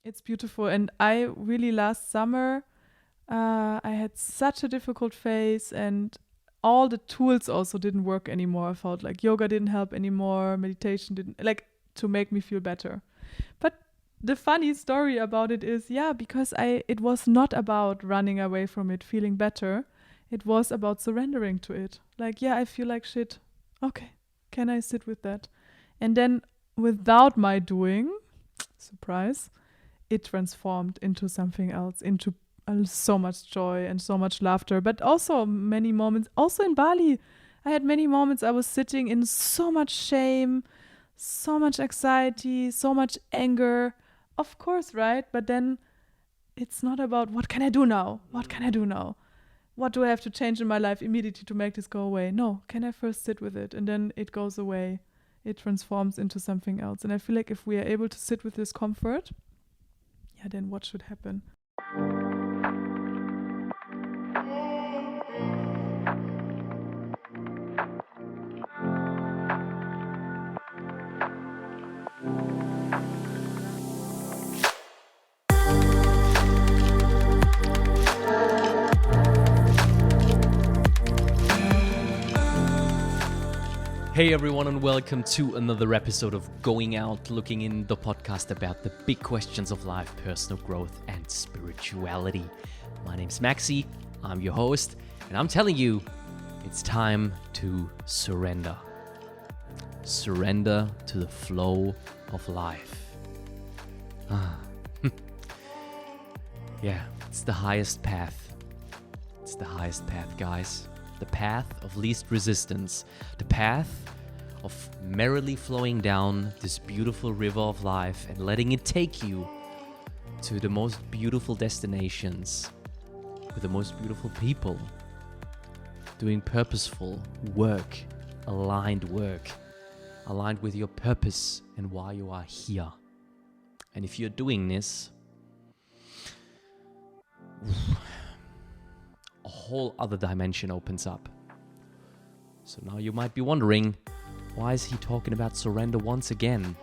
It's beautiful. And I really, last summer, I had such a difficult phase, and all the tools also didn't work anymore. I felt like yoga didn't help anymore, meditation didn't, like, to make me feel better. But the funny story about it is, yeah, because it was not about running away from it, feeling better. It was about surrendering to it. Like, yeah, I feel like shit. Okay, can I sit with that? And then without my doing, surprise, it transformed into something else, into so much joy and so much laughter, but also many moments. Also in Bali, I had many moments I was sitting in so much shame, so much anxiety, so much anger. Of course, right? But then it's not about what can I do now? What can I do now? What do I have to change in my life immediately to make this go away? No, can I first sit with it? And then it goes away. It transforms into something else. And I feel like if we are able to sit with discomfort, yeah, then what should happen? Hey everyone, and welcome to another episode of Going Out, looking in, the podcast about the big questions of life, personal growth and spirituality. My name's Maxi, I'm your host, and I'm telling you, it's time to surrender. Surrender to the flow of life. Yeah, it's the highest path. It's the highest path, guys. The path of least resistance, the path of merrily flowing down this beautiful river of life and letting it take you to the most beautiful destinations with the most beautiful people, doing purposeful work, aligned with your purpose and why you are here. And if you're doing this, a whole other dimension opens up. So now you might be wondering, why is he talking about surrender once again?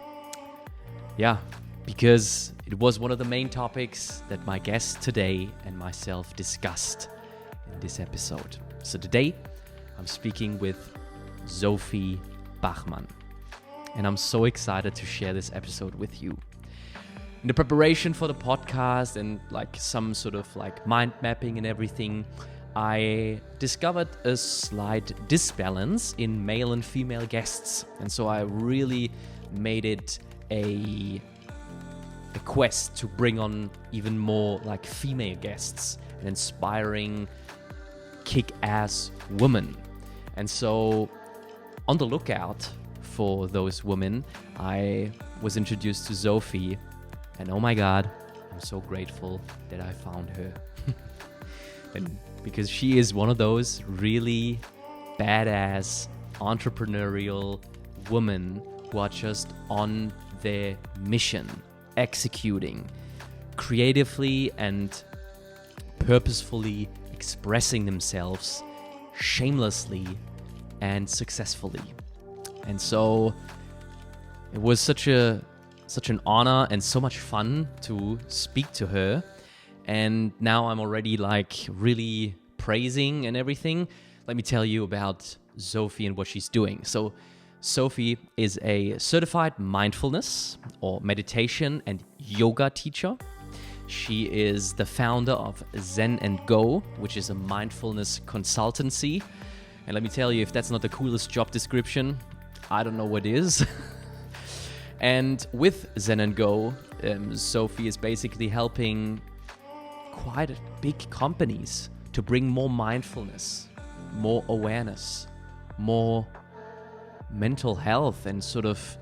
Yeah, because it was one of the main topics that my guest today and myself discussed in this episode. So today, I'm speaking with Sophie Bachmann. And I'm so excited to share this episode with you. In the preparation for the podcast and like some sort of like mind mapping and everything, I discovered a slight disbalance in male and female guests. And so I really made it a quest to bring on even more like female guests, an inspiring, kick-ass woman. And so on the lookout for those women, I was introduced to Sophie. And oh my God, I'm so grateful that I found her. And because she is one of those really badass, entrepreneurial women who are just on their mission, executing, creatively and purposefully expressing themselves shamelessly and successfully. And so it was such an honor and so much fun to speak to her. And now I'm already like really praising and everything. Let me tell you about Sophie and what she's doing. So Sophie is a certified mindfulness or meditation and yoga teacher. She is the founder of Zen Go, which is a mindfulness consultancy. And let me tell you, if that's not the coolest job description, I don't know what is. And with Zen Go, Sophie is basically helping quite big companies to bring more mindfulness, more awareness, more mental health and sort of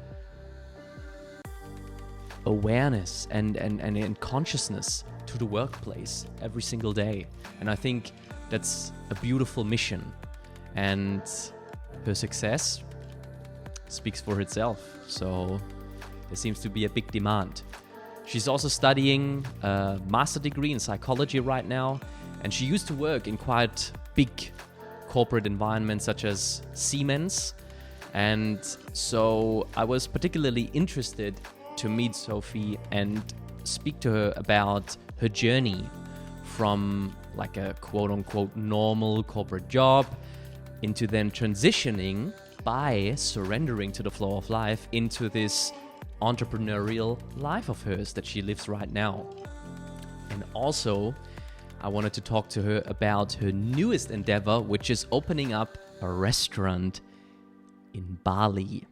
awareness and consciousness to the workplace every single day. And I think that's a beautiful mission. And her success speaks for itself. So there seems to be a big demand. She's also studying a master's degree in psychology right now, and she used to work in quite big corporate environments such as Siemens. And so I was particularly interested to meet Sophie and speak to her about her journey from like a quote-unquote normal corporate job into then transitioning by surrendering to the flow of life into this entrepreneurial life of hers that she lives right now. And also, I wanted to talk to her about her newest endeavor, which is opening up a restaurant in Bali.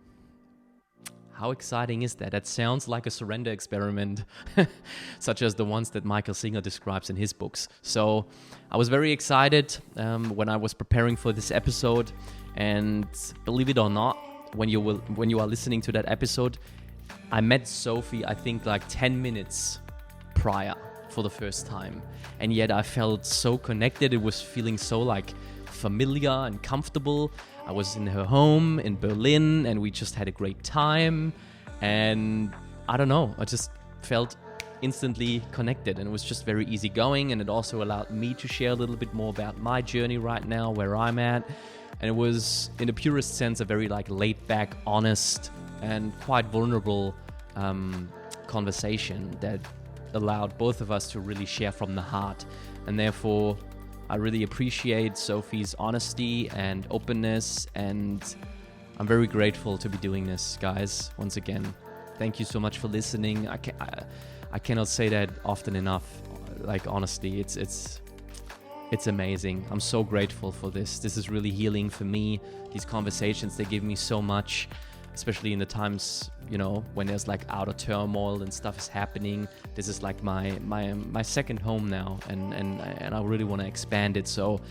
How exciting is that? That sounds like a surrender experiment, such as the ones that Michael Singer describes in his books. So I was very excited when I was preparing for this episode. And believe it or not, when you are listening to that episode, I met Sophie, I think like 10 minutes prior for the first time. And yet I felt so connected. It was feeling so like familiar and comfortable. I was in her home in Berlin and we just had a great time. And I don't know, I just felt instantly connected, and it was just very easygoing. And it also allowed me to share a little bit more about my journey right now, where I'm at. And it was, in the purest sense, a very like laid back, honest, and quite vulnerable conversation that allowed both of us to really share from the heart. And therefore, I really appreciate Sophie's honesty and openness, and I'm very grateful to be doing this, guys. Once again, thank you so much for listening. I cannot say that often enough. Like, honestly, it's amazing. I'm so grateful for this. This is really healing for me. These conversations, they give me so much, especially in the times, you know, when there's like outer turmoil and stuff is happening. This is like my second home now, and I really want to expand it. So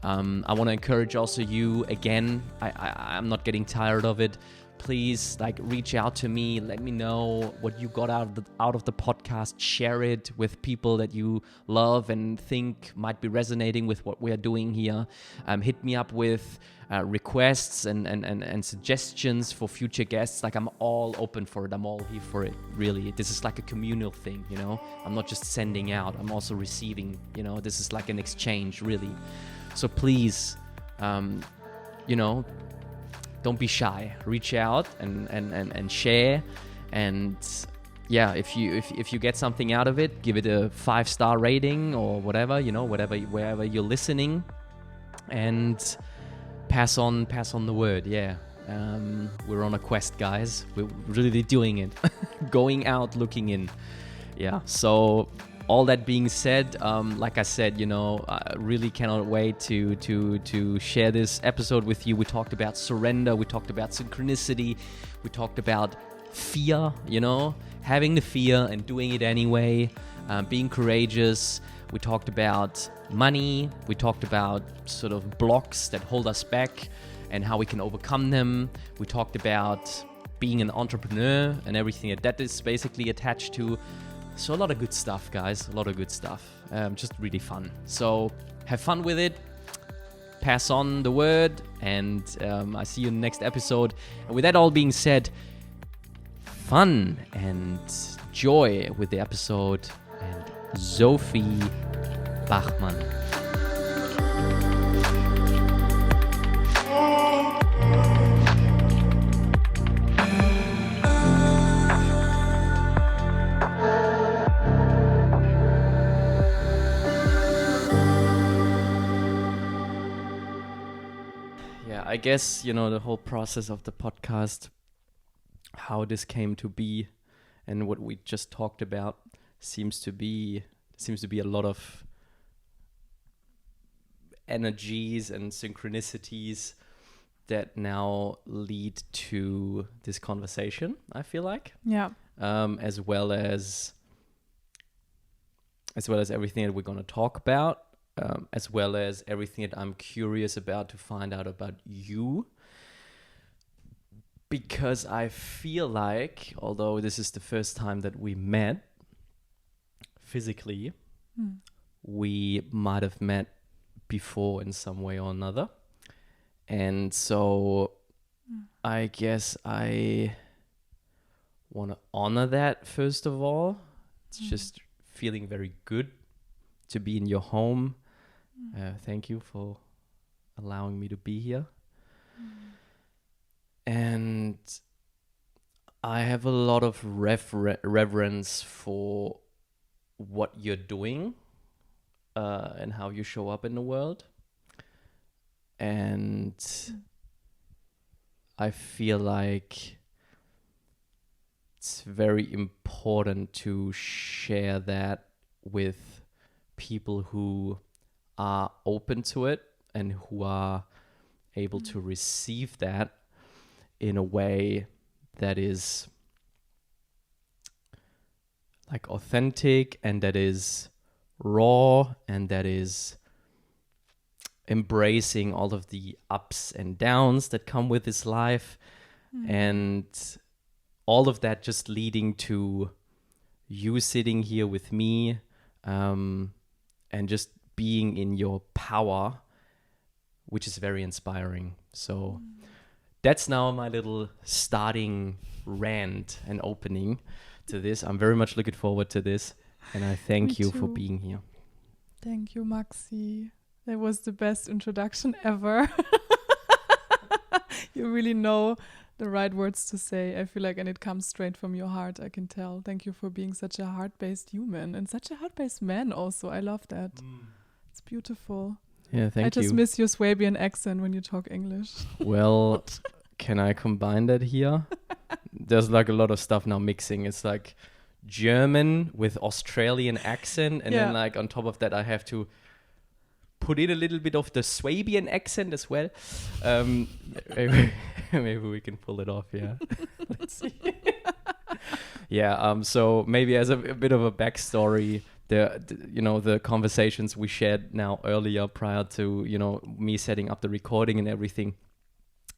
I want to encourage also you again. I'm not getting tired of it. Please, like, reach out to me. Let me know what you got out of the podcast. Share it with people that you love and think might be resonating with what we are doing here. Hit me up with requests and suggestions for future guests. Like, I'm all open for it. I'm all here for it, really. This is like a communal thing, you know. I'm not just sending out. I'm also receiving, you know. This is like an exchange, really. So please, you know, don't be shy. Reach out and share. And yeah, if you get something out of it, give it a 5-star rating or whatever, you know, wherever you're listening, and pass on the word. Yeah. We're on a quest, guys. We're really doing it. Going out, looking in. Yeah. So all that being said, like I said, you know, I really cannot wait to share this episode with you. We talked about surrender. We talked about synchronicity. We talked about fear, you know, having the fear and doing it anyway, being courageous. We talked about money. We talked about sort of blocks that hold us back and how we can overcome them. We talked about being an entrepreneur and everything that is basically attached to. So a lot of good stuff, guys. A lot of good stuff. Just really fun. So have fun with it. Pass on the word. And I see you in the next episode. And with that all being said, fun and joy with the episode. And Sophie Bachmann. I guess, you know, the whole process of the podcast, how this came to be and what we just talked about seems to be a lot of energies and synchronicities that now lead to this conversation, I feel like. Yeah. As well as everything that we're going to talk about. As well as everything that I'm curious about to find out about you. Because I feel like, although this is the first time that we met physically, we might have met before in some way or another. And so I guess I want to honor that first of all. It's just feeling very good to be in your home. Thank you for allowing me to be here. And I have a lot of reverence for what you're doing and how you show up in the world. And I feel like it's very important to share that with people who are open to it and who are able to receive that in a way that is like authentic and that is raw and that is embracing all of the ups and downs that come with this life, and all of that just leading to you sitting here with me and just being in your power, which is very inspiring. So that's now my little starting rant and opening to this. I'm very much looking forward to this, and I thank you for being here. Thank you, Maxi. That was the best introduction ever. You really know the right words to say, I feel like, and it comes straight from your heart, I can tell. Thank you for being such a heart-based human and such a heart-based man also. I love that. It's beautiful. Yeah, thank you. I just miss your Swabian accent when you talk English. Well, can I combine that here? There's like a lot of stuff now mixing. It's like German with Australian accent, and then like on top of that I have to put in a little bit of the Swabian accent as well. Maybe we can pull it off, yeah. Let's see. Yeah, so maybe as a bit of a backstory, the conversations we shared now earlier prior to, me setting up the recording and everything,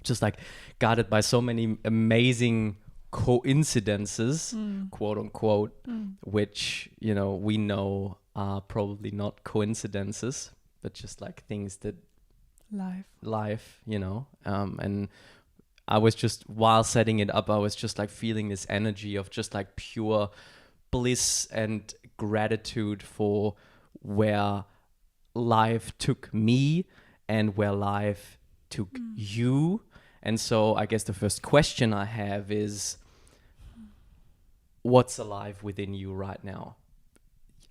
just like guarded by so many amazing coincidences, quote unquote, which, we know are probably not coincidences, but just like things that life, and I was just, while setting it up, I was just like feeling this energy of just like pure bliss and gratitude for where life took me and where life took you. And so I guess the first question I have is, what's alive within you right now?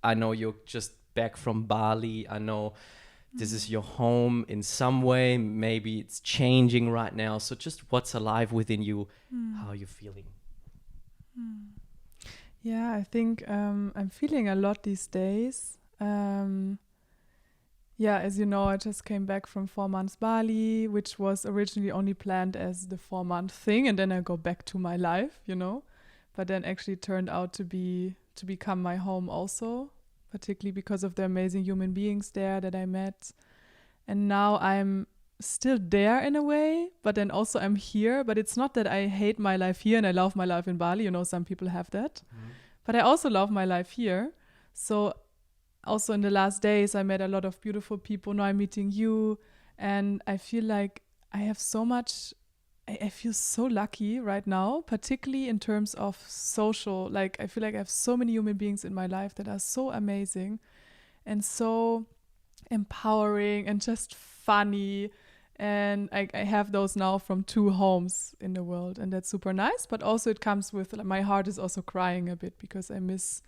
I know you're just back from Bali. I know this is your home in some way. Maybe it's changing right now. So just what's alive within you? How are you feeling? Yeah, I think I'm feeling a lot these days. As you know, I just came back from 4 months Bali, which was originally only planned as the 4-month thing, and then I go back to my life, but then actually turned out to become my home also, particularly because of the amazing human beings there that I met. And now I'm still there in a way, but then also I'm here. But it's not that I hate my life here and I love my life in Bali. Some people have that. But I also love my life here. So also in the last days, I met a lot of beautiful people. Now I'm meeting you. And I feel like I have so much, I feel so lucky right now, particularly in terms of social. Like, I feel like I have so many human beings in my life that are so amazing and so empowering and just funny. And I have those now from 2 homes in the world, and that's super nice. But also it comes with, like, my heart is also crying a bit because I miss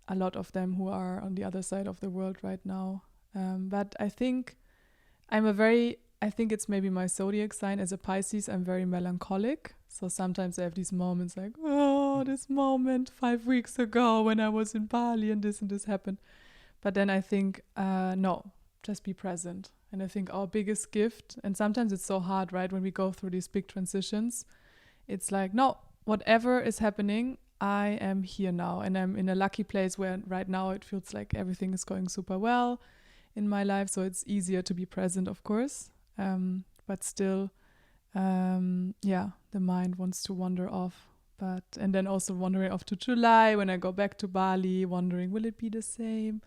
a lot of them who are on the other side of the world right now. But I think I think it's maybe my zodiac sign. As a Pisces, I'm very melancholic. So sometimes I have these moments like, oh, this moment 5 weeks ago when I was in Bali and this happened. But then I think, no, just be present. And I think our biggest gift, and sometimes it's so hard, right, when we go through these big transitions, it's like, no, whatever is happening, I am here now. And I'm in a lucky place where right now it feels like everything is going super well in my life. So it's easier to be present, of course. But still, the mind wants to wander off. And then also wandering off to July when I go back to Bali, wondering, will it be the same?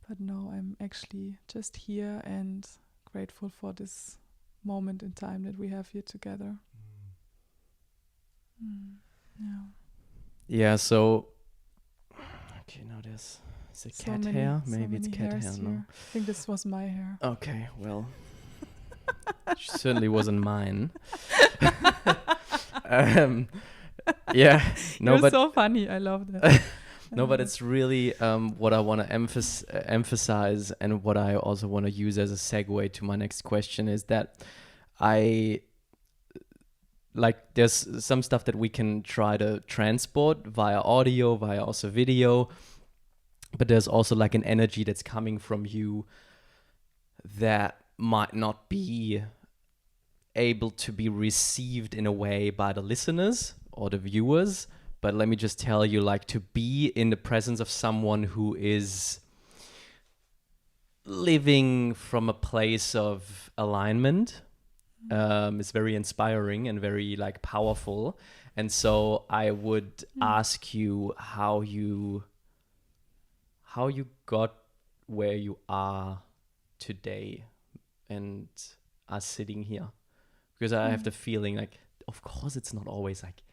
But no, I'm actually just here and grateful for this moment in time that we have here together. Yeah, so okay, now there's it cat hair? Maybe it's cat hair, no? I think this was my hair. Okay, well, certainly wasn't mine. You're so funny. I love that. No, but it's really what I want to emphasize, and what I also want to use as a segue to my next question is that I like there's some stuff that we can try to transport via audio, via also video, but there's also like an energy that's coming from you that might not be able to be received in a way by the listeners or the viewers. But let me just tell you, like, to be in the presence of someone who is living from a place of alignment is very inspiring and very like powerful. And so I would ask you how you got where you are today and are sitting here, because I have the feeling like, of course, it's not always like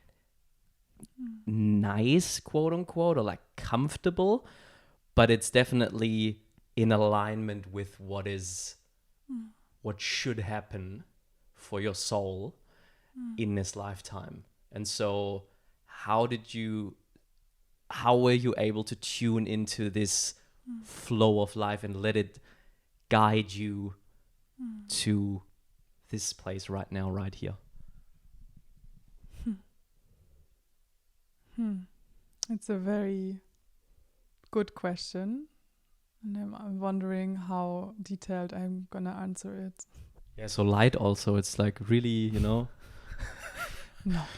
nice, quote unquote, or like comfortable, but it's definitely in alignment with what should happen for your soul in this lifetime. And so how were you able to tune into this flow of life and let it guide you to this place right now, right here? It's a very good question. And I'm wondering how detailed I'm going to answer it. Yeah, so light also, it's like really, No,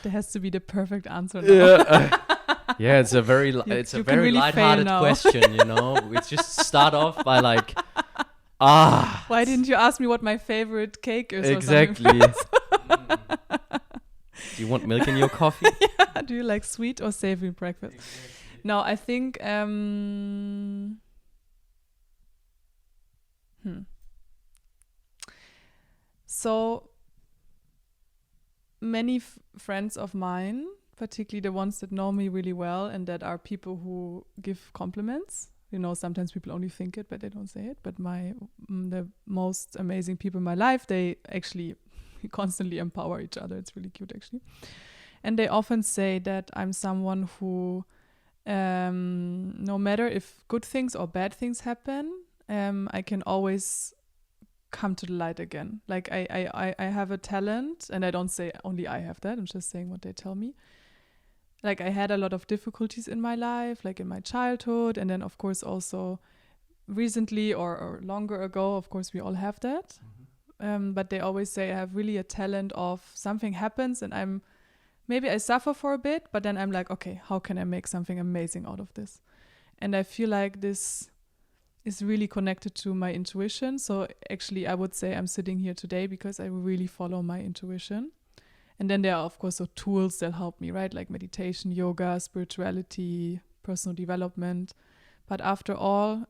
there has to be the perfect answer now. Yeah. Yeah, it's a very really lighthearted question, We just start off by like, why didn't you ask me what my favorite cake is? Exactly. Do you want milk in your coffee? Yeah. Do you like sweet or savory breakfast? Exactly. No, I think So many friends of mine, particularly the ones that know me really well and that are people who give compliments. Sometimes people only think it, but they don't say it. But the most amazing people in my life, they actually constantly empower each other. It's really cute, actually. And they often say that I'm someone who, no matter if good things or bad things happen, I can always come to the light again. Like I have a talent, and I don't say only I have that. I'm just saying what they tell me. Like I had a lot of difficulties in my life, like in my childhood, and then of course also recently or longer ago, of course we all have that. But they always say I have really a talent of something happens and maybe I suffer for a bit, but then I'm like, okay, how can I make something amazing out of this? And I feel like this is really connected to my intuition. So actually I would say I'm sitting here today because I really follow my intuition. And then there are, of course, tools that help me, right? Like meditation, yoga, spirituality, personal development. But after all,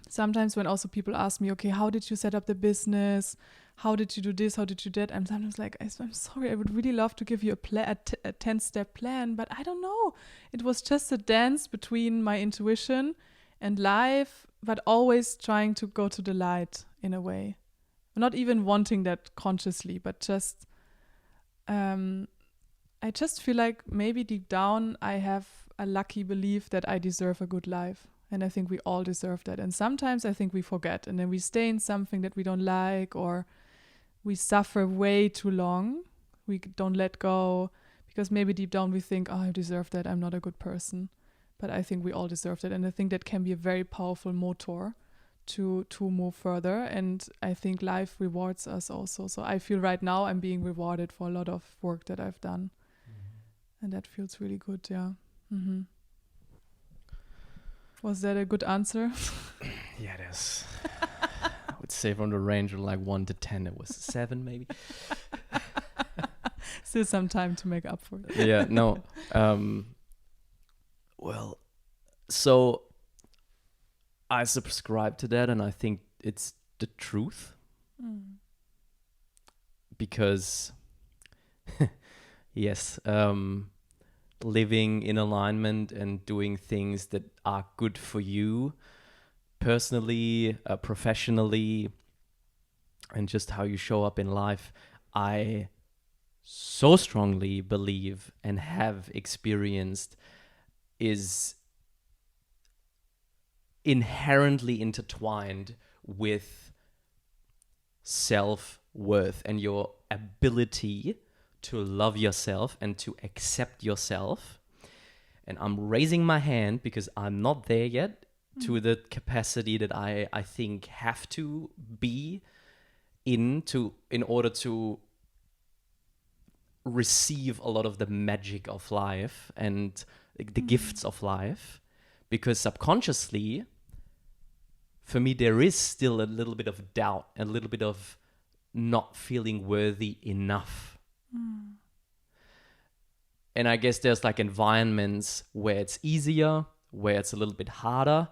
sometimes when also people ask me, okay, how did you set up the business? How did you do this? How did you do that? I'm sometimes like, I'm sorry, I would really love to give you a 10-step plan, but I don't know. It was just a dance between my intuition and life, but always trying to go to the light in a way. Not even wanting that consciously, but just I just feel like maybe deep down I have a lucky belief that I deserve a good life. And I think we all deserve that. And sometimes I think we forget, and then we stay in something that we don't like, or we suffer way too long. We don't let go because maybe deep down we think, I deserve that. I'm not a good person. But I think we all deserve that. And I think that can be a very powerful motor to move further. And I think life rewards us also. So I feel right now I'm being rewarded for a lot of work that I've done. And that feels really good, yeah. Was that a good answer? Yeah, it is. I would say from the range of like 1 to 10, it was 7 maybe. Still some time to make up for it. Yeah, no. Well, so I subscribe to that, and I think it's the truth. Because, yes, living in alignment and doing things that are good for you personally, professionally, and just how you show up in life, I so strongly believe and have experienced is inherently intertwined with self-worth and your ability to love yourself and to accept yourself. And I'm raising my hand because I'm not there yet to the capacity that I think have to be in order to receive a lot of the magic of life and the gifts of life. Because subconsciously, for me, there is still a little bit of doubt, a little bit of not feeling worthy enough. And I guess there's like environments where it's easier, where it's a little bit harder.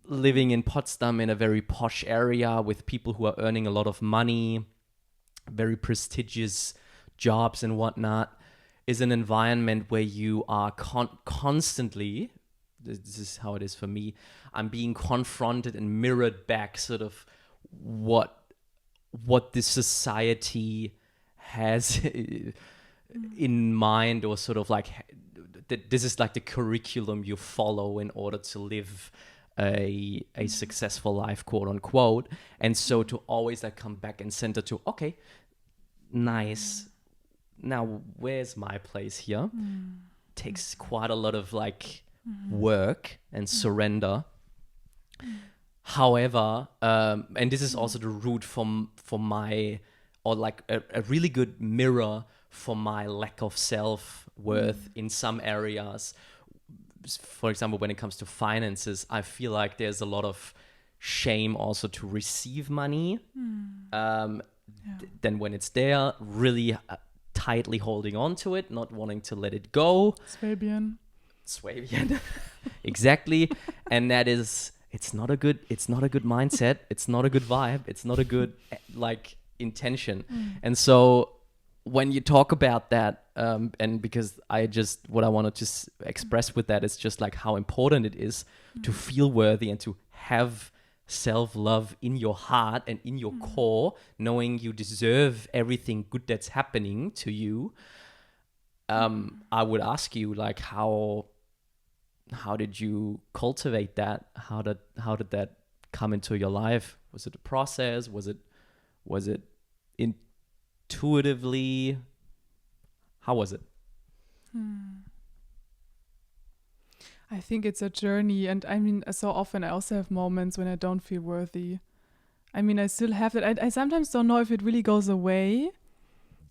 Living in Potsdam in a very posh area with people who are earning a lot of money, very prestigious jobs and whatnot, is an environment where you are constantly, this is how it is for me, I'm being confronted and mirrored back sort of what this society has in mind, or sort of like this is like the curriculum you follow in order to live a successful life, quote unquote. And so to always like come back and center to, okay, nice, now where's my place here? Takes quite a lot of like work and surrender. However, and this is also the root for my, or like a really good mirror for my lack of self-worth in some areas. For example, when it comes to finances, I feel like there's a lot of shame also to receive money. Then when it's there, really tightly holding on to it, not wanting to let it go. Swabian. Exactly. And that is, it's not a good mindset. It's not a good vibe. It's not a good like intention. And so when you talk about that, and because what I wanted to express with that is just like how important it is to feel worthy and to have self-love in your heart and in your core, knowing you deserve everything good that's happening to you. I would ask you, like, how did you cultivate that? How did that come into your life? Was it a process? Was it intuitively? How was it? I think it's a journey, and I mean, so often I also have moments when I don't feel worthy. I mean, I still have that. I sometimes don't know if it really goes away,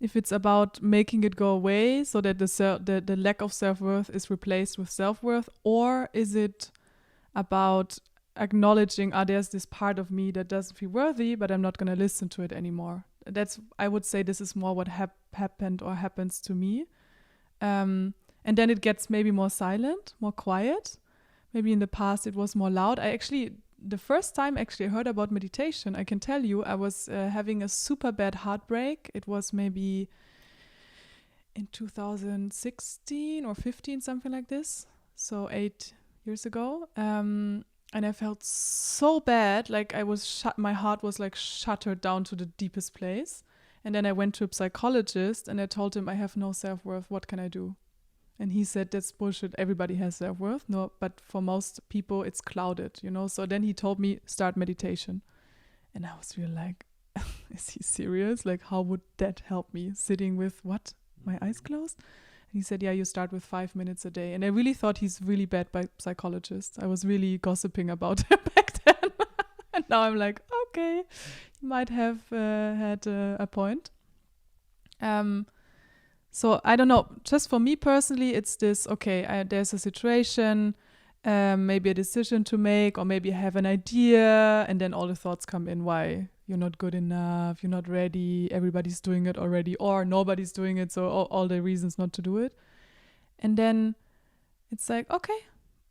if it's about making it go away so that the lack of self-worth is replaced with self-worth, or is it about acknowledging, there's this part of me that doesn't feel worthy, but I'm not going to listen to it anymore. I would say this is more what happened or happens to me. And then it gets maybe more silent, more quiet. Maybe in the past it was more loud. The first time I heard about meditation, I can tell you, I was having a super bad heartbreak. It was maybe in 2016 or 15, something like this. So 8 years ago. And I felt so bad, like my heart was like shuttered down to the deepest place. And then I went to a psychologist and I told him I have no self-worth. What can I do? And he said, that's bullshit. Everybody has self-worth. No, but for most people, it's clouded, So then he told me, start meditation. And I was really like, is he serious? Like, how would that help me? Sitting with what? My eyes closed? And he said, yeah, you start with 5 minutes a day. And I really thought he's really bad by psychologists. I was really gossiping about him back then. And now I'm like, okay, he might have had a point. So I don't know, just for me personally, it's this, okay, there's a situation, maybe a decision to make, or maybe I have an idea, and then all the thoughts come in, why you're not good enough, you're not ready, everybody's doing it already, or nobody's doing it, so all the reasons not to do it. And then it's like, okay,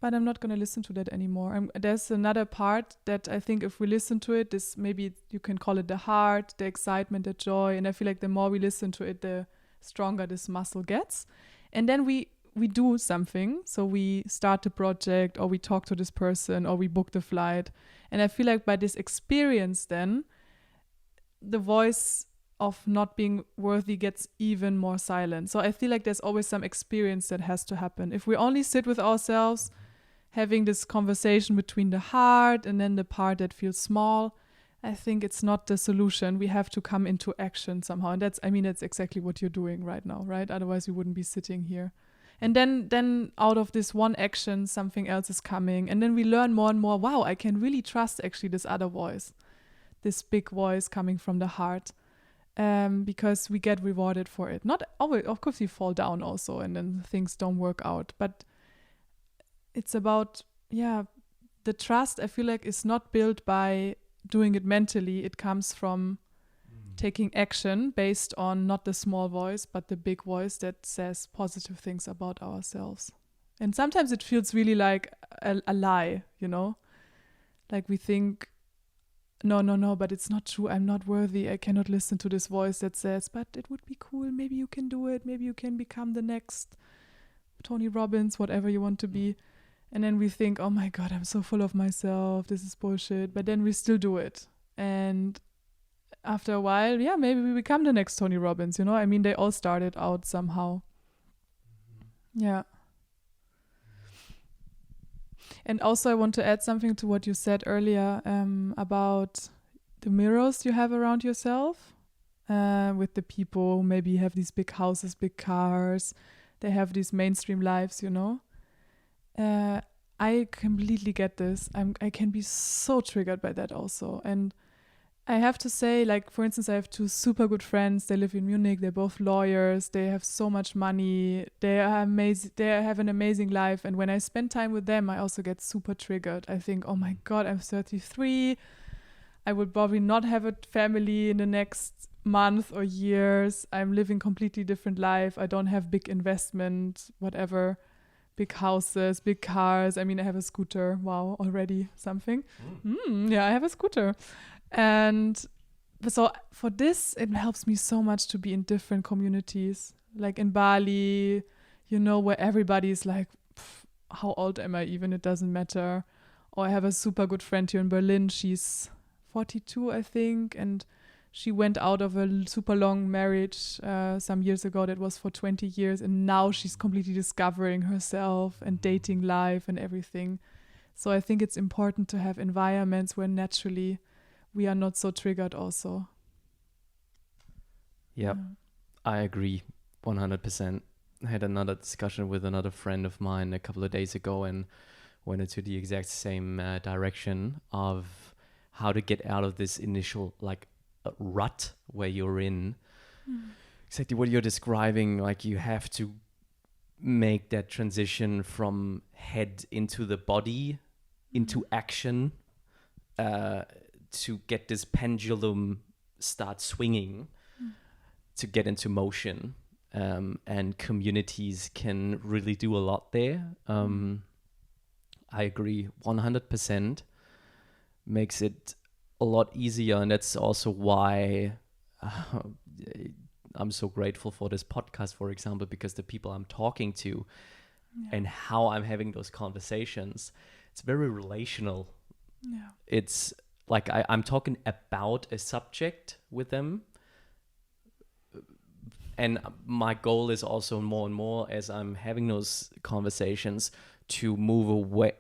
but I'm not going to listen to that anymore. There's another part that I think if we listen to it, this maybe you can call it the heart, the excitement, the joy, and I feel like the more we listen to it, the stronger this muscle gets. And then we do something. So we start the project, or we talk to this person, or we book the flight. And I feel like by this experience then, the voice of not being worthy gets even more silent. So I feel like there's always some experience that has to happen. If we only sit with ourselves having this conversation between the heart and then the part that feels small, I think it's not the solution. We have to come into action somehow. And that's exactly what you're doing right now, right? Otherwise we wouldn't be sitting here. And then out of this one action, something else is coming. And then we learn more and more, wow, I can really trust actually this other voice, this big voice coming from the heart, because we get rewarded for it. Not always, of course, we fall down also and then things don't work out. But it's about, the trust, I feel like, is not built by doing it mentally. It comes from taking action based on not the small voice, but the big voice that says positive things about ourselves. And sometimes it feels really like a lie, like we think, no, but it's not true. I'm not worthy. I cannot listen to this voice that says, but it would be cool. Maybe you can do it. Maybe you can become the next Tony Robbins, whatever you want to be. And then we think, oh my God, I'm so full of myself. This is bullshit. But then we still do it. And after a while, maybe we become the next Tony Robbins, they all started out somehow. Yeah. And also I want to add something to what you said earlier about the mirrors you have around yourself, with the people who maybe have these big houses, big cars, they have these mainstream lives, I completely get this. I can be so triggered by that also. And I have to say, like, for instance, I have two super good friends. They live in Munich. They're both lawyers. They have so much money. They are amazing. They have an amazing life. And when I spend time with them, I also get super triggered. I think, oh my God, I'm 33. I would probably not have a family in the next month or years. I'm living completely different life. I don't have big investment, whatever, big houses, big cars. I have a scooter. Wow, already something. I have a scooter. And so for this, it helps me so much to be in different communities, like in Bali, where everybody's like, how old am I even? It doesn't matter. Or I have a super good friend here in Berlin. She's 42, I think. And she went out of a super long marriage some years ago that was for 20 years. And now she's completely discovering herself and dating life and everything. So I think it's important to have environments where naturally we are not so triggered also. Yep, I agree 100%. I had another discussion with another friend of mine a couple of days ago and went into the exact same direction of how to get out of this initial rut where you're in. Exactly what you're describing, like you have to make that transition from head into the body, into action, to get this pendulum start swinging, to get into motion. And communities can really do a lot there. I agree 100%. Makes it a lot easier. And that's also why I'm so grateful for this podcast, for example, because the people I'm talking to and how I'm having those conversations, it's very relational. Yeah. It's like I'm talking about a subject with them. And my goal is also more and more as I'm having those conversations to move away,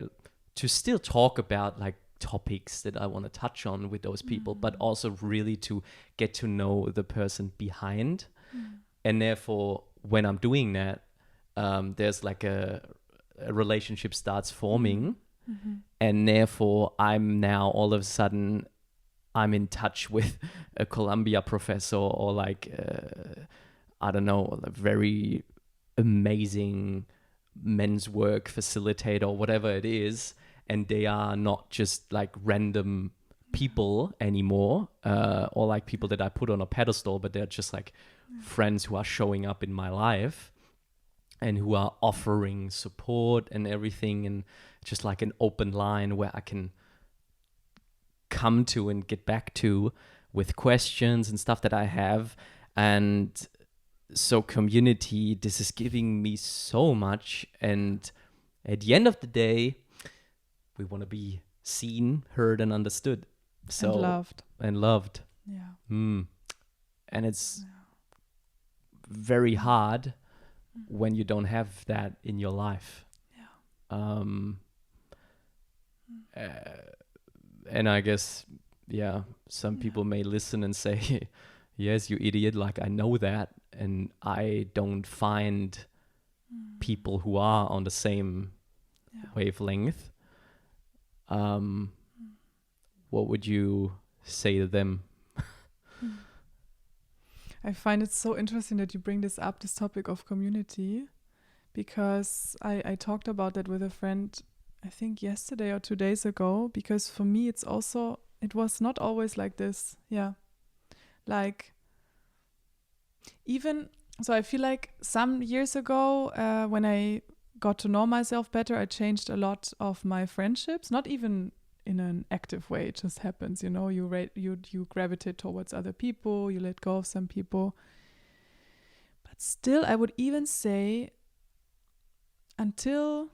to still talk about like topics that I want to touch on with those people, but also really to get to know the person behind. And therefore, when I'm doing that, there's like a relationship starts forming. And therefore, I'm now all of a sudden, I'm in touch with a Columbia professor or like, I don't know, a very amazing men's work facilitator or whatever it is. And they are not just like random people anymore, or like people that I put on a pedestal, but they're just like friends who are showing up in my life and who are offering support and everything, and just like an open line where I can come to and get back to with questions and stuff that I have. And so community, this is giving me so much. And at the end of the day, we want to be seen, heard, and understood. So and loved. Yeah. And it's very hard when you don't have that in your life. Yeah. And I guess, some people may listen and say, yes, you idiot, like I know that. And I don't find people who are on the same wavelength. What would you say to them? I find it so interesting that you bring this up, this topic of community, because I talked about that with a friend, I think yesterday or 2 days ago, because for me it was not always like this. Yeah. Like, even, so I feel like some years ago, when I got to know myself better, I changed a lot of my friendships, not even in an active way. It just happens, you gravitate towards other people, you let go of some people. But still, I would even say until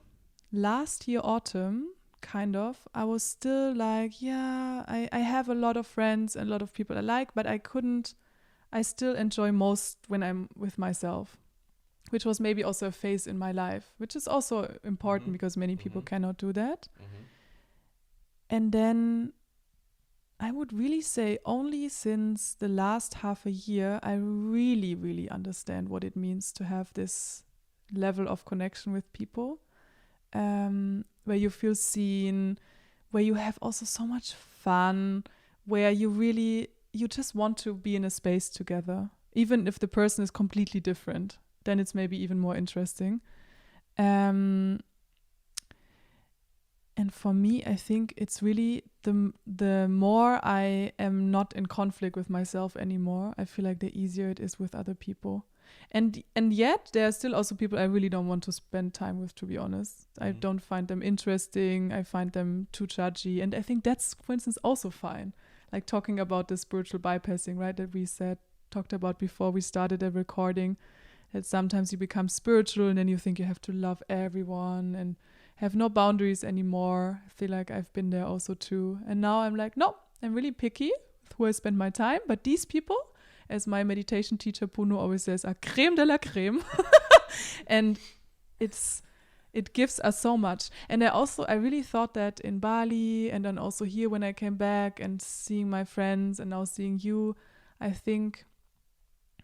last year autumn, kind of, I was still like, I have a lot of friends and a lot of people I like, but I still enjoy most when I'm with myself, which was maybe also a phase in my life, which is also important because many people cannot do that. And then I would really say only since the last half a year, I really, really understand what it means to have this level of connection with people, where you feel seen, where you have also so much fun, where you just want to be in a space together, even if the person is completely different. Then it's maybe even more interesting. And for me, I think it's really the more I am not in conflict with myself anymore, I feel like the easier it is with other people. And yet there are still also people I really don't want to spend time with, to be honest. I don't find them interesting. I find them too judgy. And I think that's, for instance, also fine. Like talking about the spiritual bypassing, right, that we talked about before we started the recording, that sometimes you become spiritual and then you think you have to love everyone and have no boundaries anymore. I feel like I've been there also too. And now I'm like, no, I'm really picky with who I spend my time. But these people, as my meditation teacher Puno always says, are crème de la crème. And it gives us so much. And I really thought that in Bali and then also here when I came back and seeing my friends and now seeing you, I think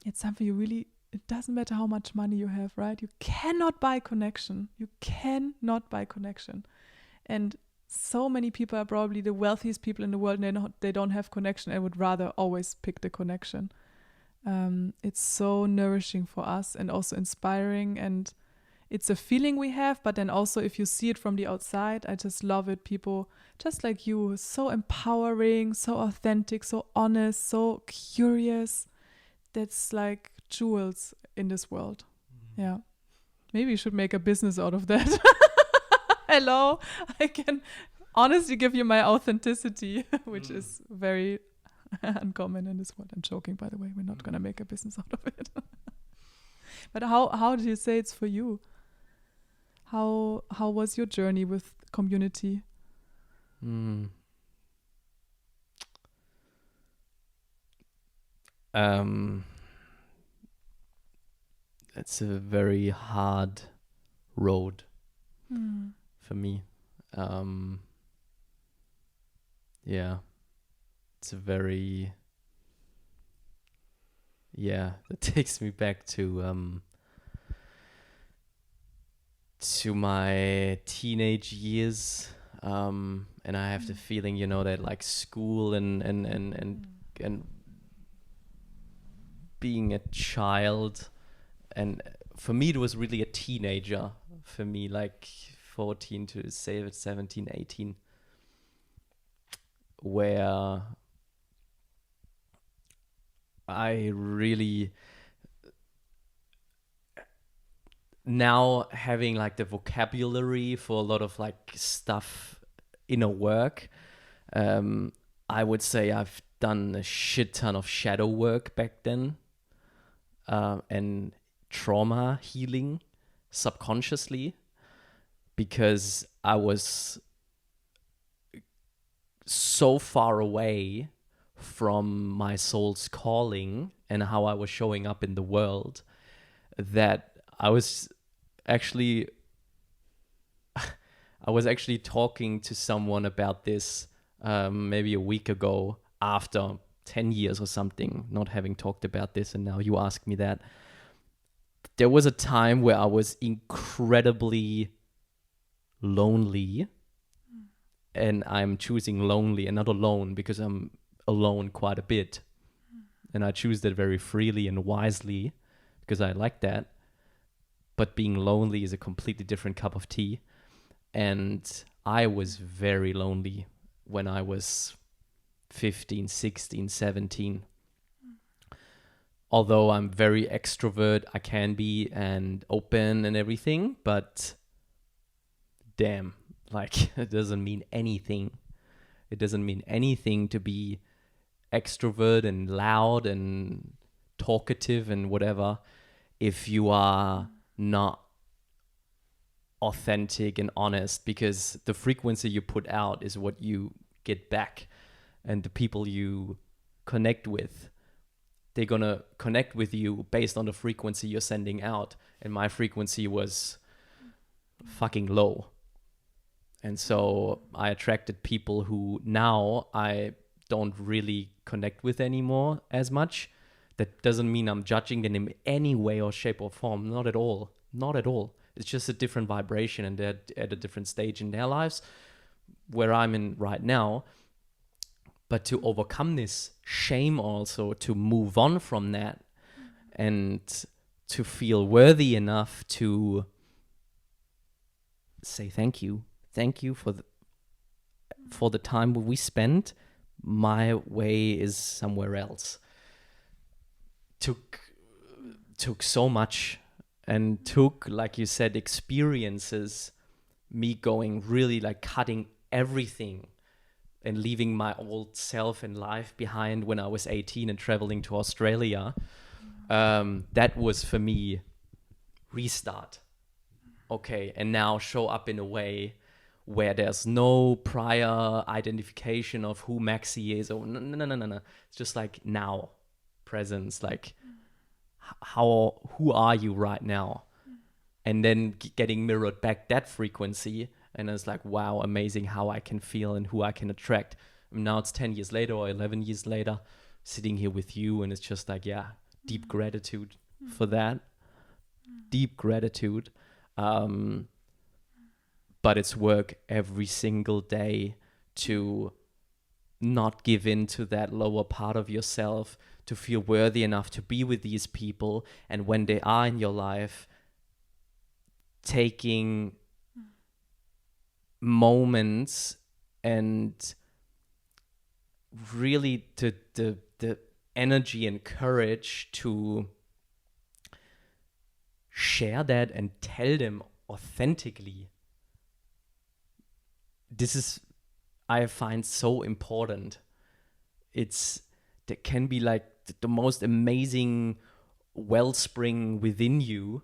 it's something it doesn't matter how much money you have, right? You cannot buy connection. You cannot buy connection. And so many people are probably the wealthiest people in the world and they don't have connection. I would rather always pick the connection. It's so nourishing for us and also inspiring, and it's a feeling we have, but then also if you see it from the outside, I just love it. People just like you, so empowering, so authentic, so honest, so curious. That's like jewels in this world. Yeah. Maybe you should make a business out of that. Hello, I can honestly give you my authenticity, which is very uncommon in this world. I'm joking, by the way. We're not going to make a business out of it. But how did you say it's for you? How was your journey with community? It's a very hard road for me. It's a very, that takes me back to my teenage years, and I have the feeling, that like school and being a child, and for me it was really a teenager, for me like 14 to 17, 18, where I really, now having like the vocabulary for a lot of like stuff inner work, I would say I've done a shit ton of shadow work back then, and trauma healing subconsciously, because I was so far away from my soul's calling and how I was showing up in the world that I was actually I was actually talking to someone about this maybe a week ago, after 10 years or something, not having talked about this, and now you ask me that. There was a time where I was incredibly lonely, and I'm choosing lonely and not alone because I'm alone quite a bit. And I choose that very freely and wisely because I like that. But being lonely is a completely different cup of tea. And I was very lonely when I was 15, 16, 17. Although I'm very extrovert, I can be, and open and everything, but damn, like, it doesn't mean anything. It doesn't mean anything to be extrovert and loud and talkative and whatever if you are not authentic and honest, because the frequency you put out is what you get back. And the people you connect with, they're gonna connect with you based on the frequency you're sending out. And my frequency was fucking low. And so I attracted people who now I don't really connect with anymore as much. That doesn't mean I'm judging them in any way or shape or form. Not at all. Not at all. It's just a different vibration, and they're at a different stage in their lives where I'm in right now. But to overcome this shame also, to move on from that, and to feel worthy enough to say thank you. Thank you for the time we spent. My way is somewhere else. Took so much, and took, like you said, experiences, me going really like cutting everything and leaving my old self and life behind when I was 18 and traveling to Australia. That was for me restart. Okay, and now show up in a way where there's no prior identification of who Maxi is. Or no. It's just like now, presence, like who are you right now? And then getting mirrored back that frequency. And it's like, wow, amazing how I can feel and who I can attract. And now it's 10 years later or 11 years later, sitting here with you. And it's just like, yeah, deep gratitude for that. Deep gratitude. But it's work every single day to not give in to that lower part of yourself, to feel worthy enough to be with these people. And when they are in your life, taking moments and really the energy and courage to share that and tell them authentically. This is, I find, so important. There can be like the most amazing wellspring within you.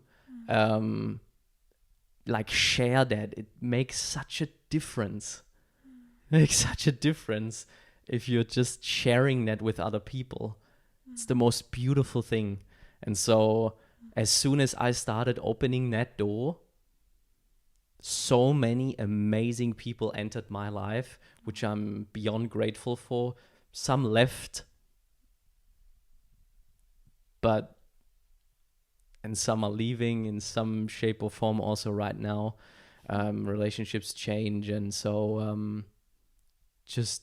Like, share that. It makes such a difference. It makes such a difference if you're just sharing that with other people. It's the most beautiful thing. And so as soon as I started opening that door, so many amazing people entered my life, which I'm beyond grateful for. Some left, and some are leaving in some shape or form also right now. Relationships change, and so just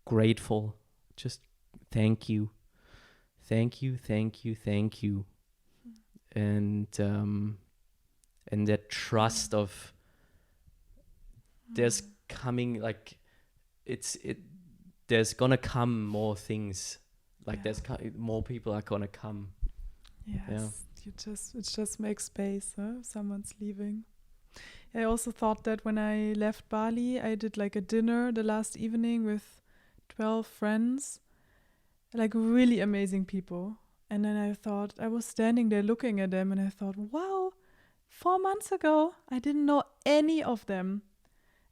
grateful. Just thank you. Thank you. And that trust of there's coming, like, there's gonna come more things, like there's more people are gonna come. Yes, it just makes space, huh? If someone's leaving. I also thought that when I left Bali, I did like a dinner the last evening with 12 friends, like really amazing people. And then I thought, I was standing there looking at them and I thought, wow, 4 months ago, I didn't know any of them.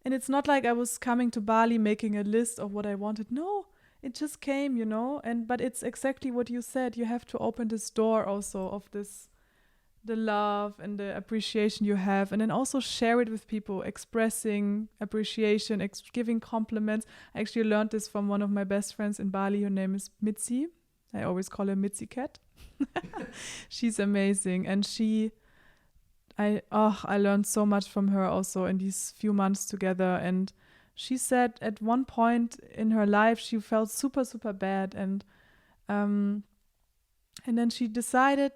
And it's not like I was coming to Bali making a list of what I wanted. No, it just came, but it's exactly what you said. You have to open this door also of this the love and the appreciation you have, and then also share it with people, expressing appreciation, giving compliments. I actually learned this from one of my best friends in Bali. Her name is Mitzi. I always call her Mitzi Cat. She's amazing, and I learned so much from her also in these few months together. And she said at one point in her life she felt super, super bad, and then she decided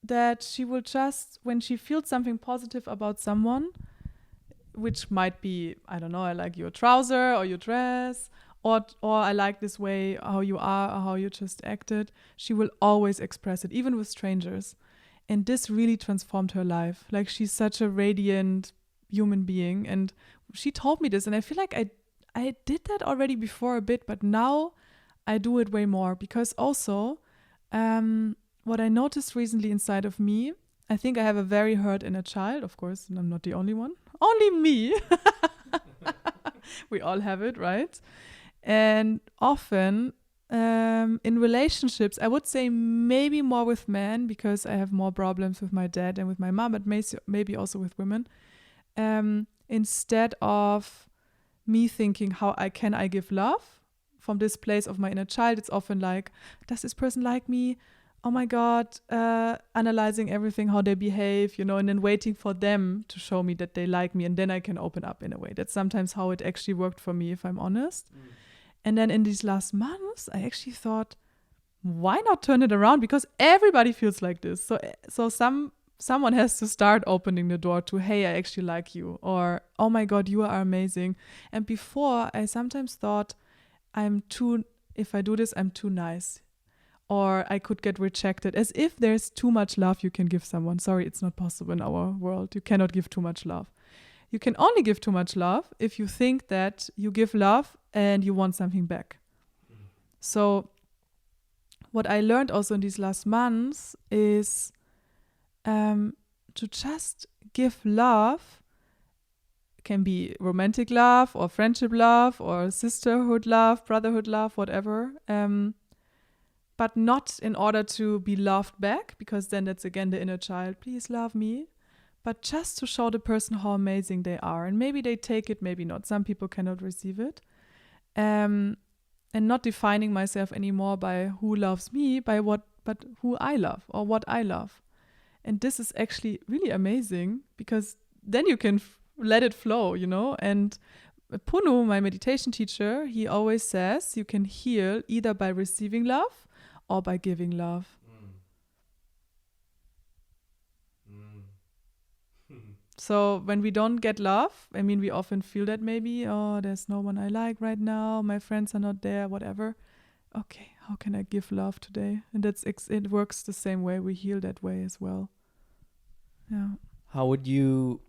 that she will just, when she feels something positive about someone, which might be, I don't know, I like your trouser or your dress, or I like this way how you are or how you just acted, she will always express it, even with strangers. And this really transformed her life. Like, she's such a radiant human being. And she told me this, and I feel like I did that already before a bit, but now I do it way more, because also what I noticed recently inside of me, I think I have a very hurt inner child, of course, and I'm not the only one. Only me. We all have it, right? And often in relationships, I would say maybe more with men, because I have more problems with my dad and with my mom, but maybe also with women. Instead of me thinking, how can I give love from this place of my inner child, it's often like, does this person like me? Oh my God, analyzing everything, how they behave, and then waiting for them to show me that they like me, and then I can open up in a way. That's sometimes how it actually worked for me, if I'm honest. And then in these last months, I actually thought, why not turn it around? Because everybody feels like this. So someone has to start opening the door to, hey, I actually like you, or, oh my God, you are amazing. And before, I sometimes thought, if I do this, I'm too nice. Or I could get rejected, as if there's too much love you can give someone. Sorry, it's not possible in our world. You cannot give too much love. You can only give too much love if you think that you give love and you want something back. So what I learned also in these last months is to just give love. Can be romantic love or friendship love or sisterhood love, brotherhood love, whatever. But not in order to be loved back, because then that's again the inner child, please love me, but just to show the person how amazing they are. And maybe they take it, maybe not. Some people cannot receive it. And not defining myself anymore by who loves me, but who I love or what I love. And this is actually really amazing, because then you can let it flow, And Punu, my meditation teacher, he always says you can heal either by receiving love or by giving love. So when we don't get love, I mean, we often feel that maybe, oh, there's no one I like right now, my friends are not there, whatever. Okay, how can I give love today? And it works the same way. We heal that way as well. Yeah. How would you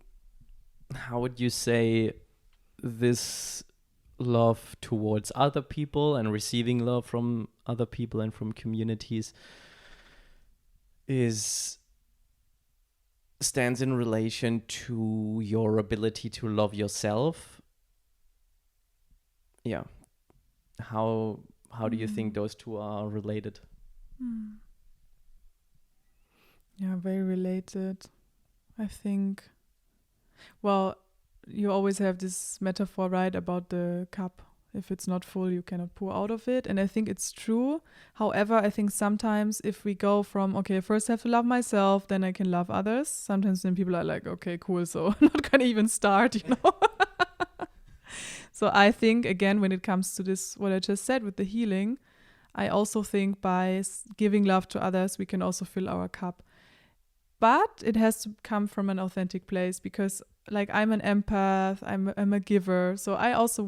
say this love towards other people and receiving love from other people and from communities stands in relation to your ability to love yourself? Yeah. How do you think those two are related? Yeah, very related. I think, well, you always have this metaphor, right, about the cup. If it's not full, you cannot pour out of it. And I think it's true. However, I think sometimes if we go from, okay, first I have to love myself, then I can love others. Sometimes then people are like, okay, cool, so I'm not going to even start, So I think, again, when it comes to this, what I just said with the healing, I also think by giving love to others, we can also fill our cup. But it has to come from an authentic place, because like I'm an empath, I'm a giver. So I also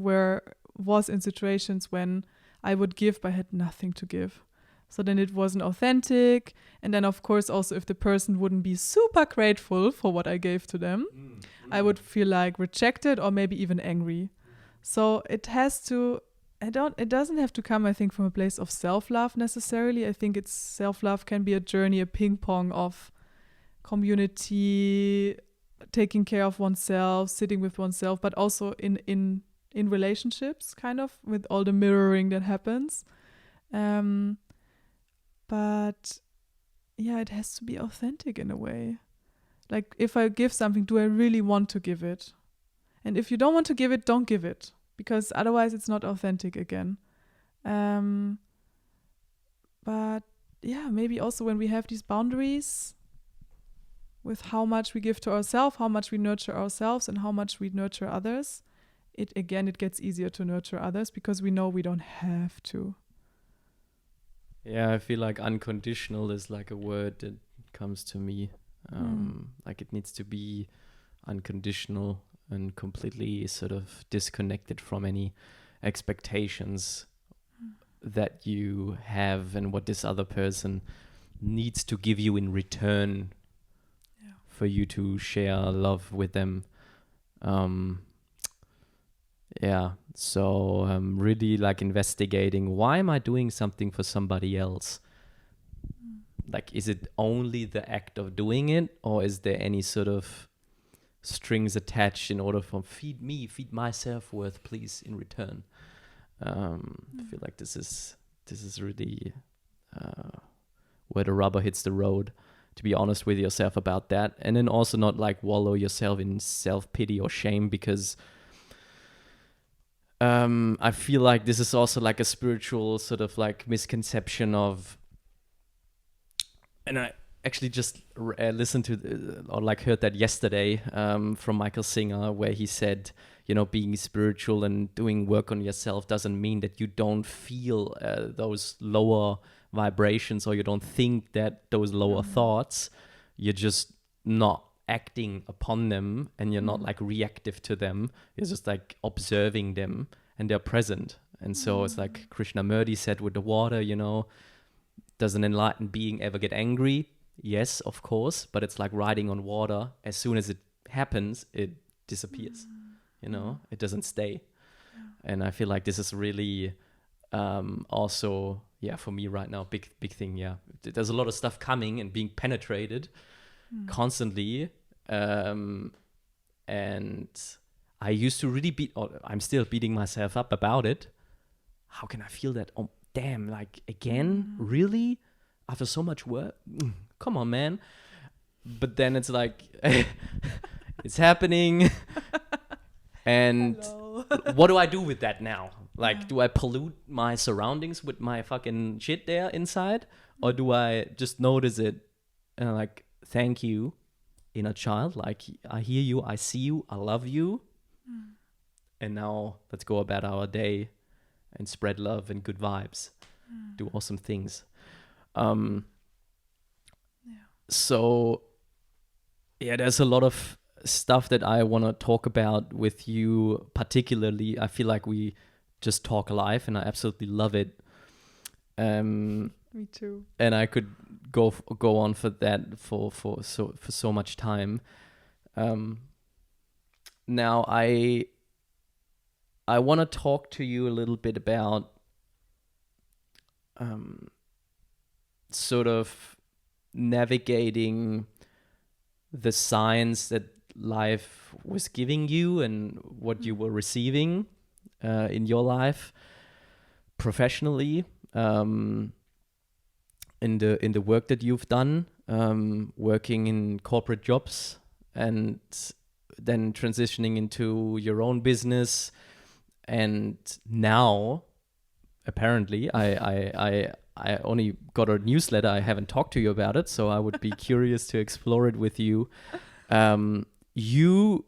was in situations when I would give but had nothing to give. So then it wasn't authentic. And then of course also if the person wouldn't be super grateful for what I gave to them, I would feel like rejected or maybe even angry. So it doesn't have to come, I think, from a place of self-love necessarily. I think self-love can be a journey, a ping pong of community, taking care of oneself, sitting with oneself, but also in relationships, kind of, with all the mirroring that happens. But it has to be authentic in a way. Like, if I give something, do I really want to give it? And if you don't want to give it, don't give it, because otherwise it's not authentic again. But yeah, maybe also when we have these boundaries with how much we give to ourselves, how much we nurture ourselves, and how much we nurture others, it gets easier to nurture others because we know we don't have to. Yeah, I feel like unconditional is like a word that comes to me. Like it needs to be unconditional and completely sort of disconnected from any expectations that you have and what this other person needs to give you in return for you to share love with them. So really like investigating, why am I doing something for somebody else? Like, is it only the act of doing it, or is there any sort of strings attached in order for feed my self-worth, please, in return? I feel like this is really where the rubber hits the road, to be honest with yourself about that. And then also not like wallow yourself in self-pity or shame, because I feel like this is also like a spiritual sort of like misconception of, and I actually just listened to or like heard that yesterday from Michael Singer, where he said, being spiritual and doing work on yourself doesn't mean that you don't feel those lower vibrations, or you don't think that those lower thoughts. You're just not acting upon them, and you're not like reactive to them. You're just like observing them, and they're present. And so it's like Krishnamurti said with the water, does an enlightened being ever get angry? Yes, of course, but it's like riding on water. As soon as it happens, it disappears. It doesn't stay. And I feel like this is really also, for me right now, big thing. There's a lot of stuff coming and being penetrated constantly. And I used to really I'm still beating myself up about it. How can I feel that? Oh, damn, like again? Really? After so much work? Come on, man. But then it's like, it's happening. And what do I do with that now? Like, do I pollute my surroundings with my fucking shit there inside? Or do I just notice it and like, thank you, inner child. Like, I hear you, I see you, I love you. And now let's go about our day and spread love and good vibes. Do awesome things. So, there's a lot of stuff that I want to talk about with you. Particularly, I feel like we just talk live, and I absolutely love it. Me too. And I could go on for that for so much time. Now I want to talk to you a little bit about sort of navigating the signs that life was giving you and what you were receiving in your life professionally, in the work that you've done, working in corporate jobs and then transitioning into your own business. And now, apparently, I only got a newsletter. I haven't talked to you about it, so I would be curious to explore it with you. You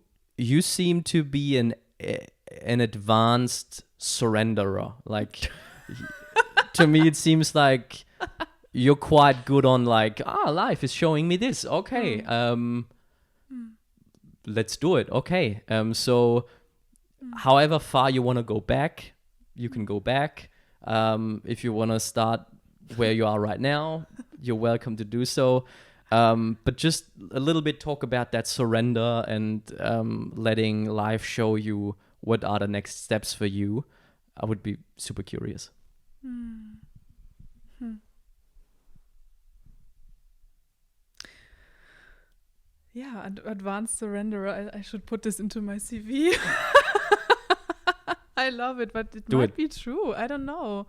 seem to be an advanced surrenderer. Like, to me, it seems like you're quite good on like, life is showing me this. Okay, let's do it. Okay, so however far you want to go back, you can go back. If you want to start where you are right now, you're welcome to do so. But just a little bit talk about that surrender and letting life show you what are the next steps for you. I would be super curious. Yeah, advanced surrenderer. I should put this into my CV. I love it, but it might be true. I don't know.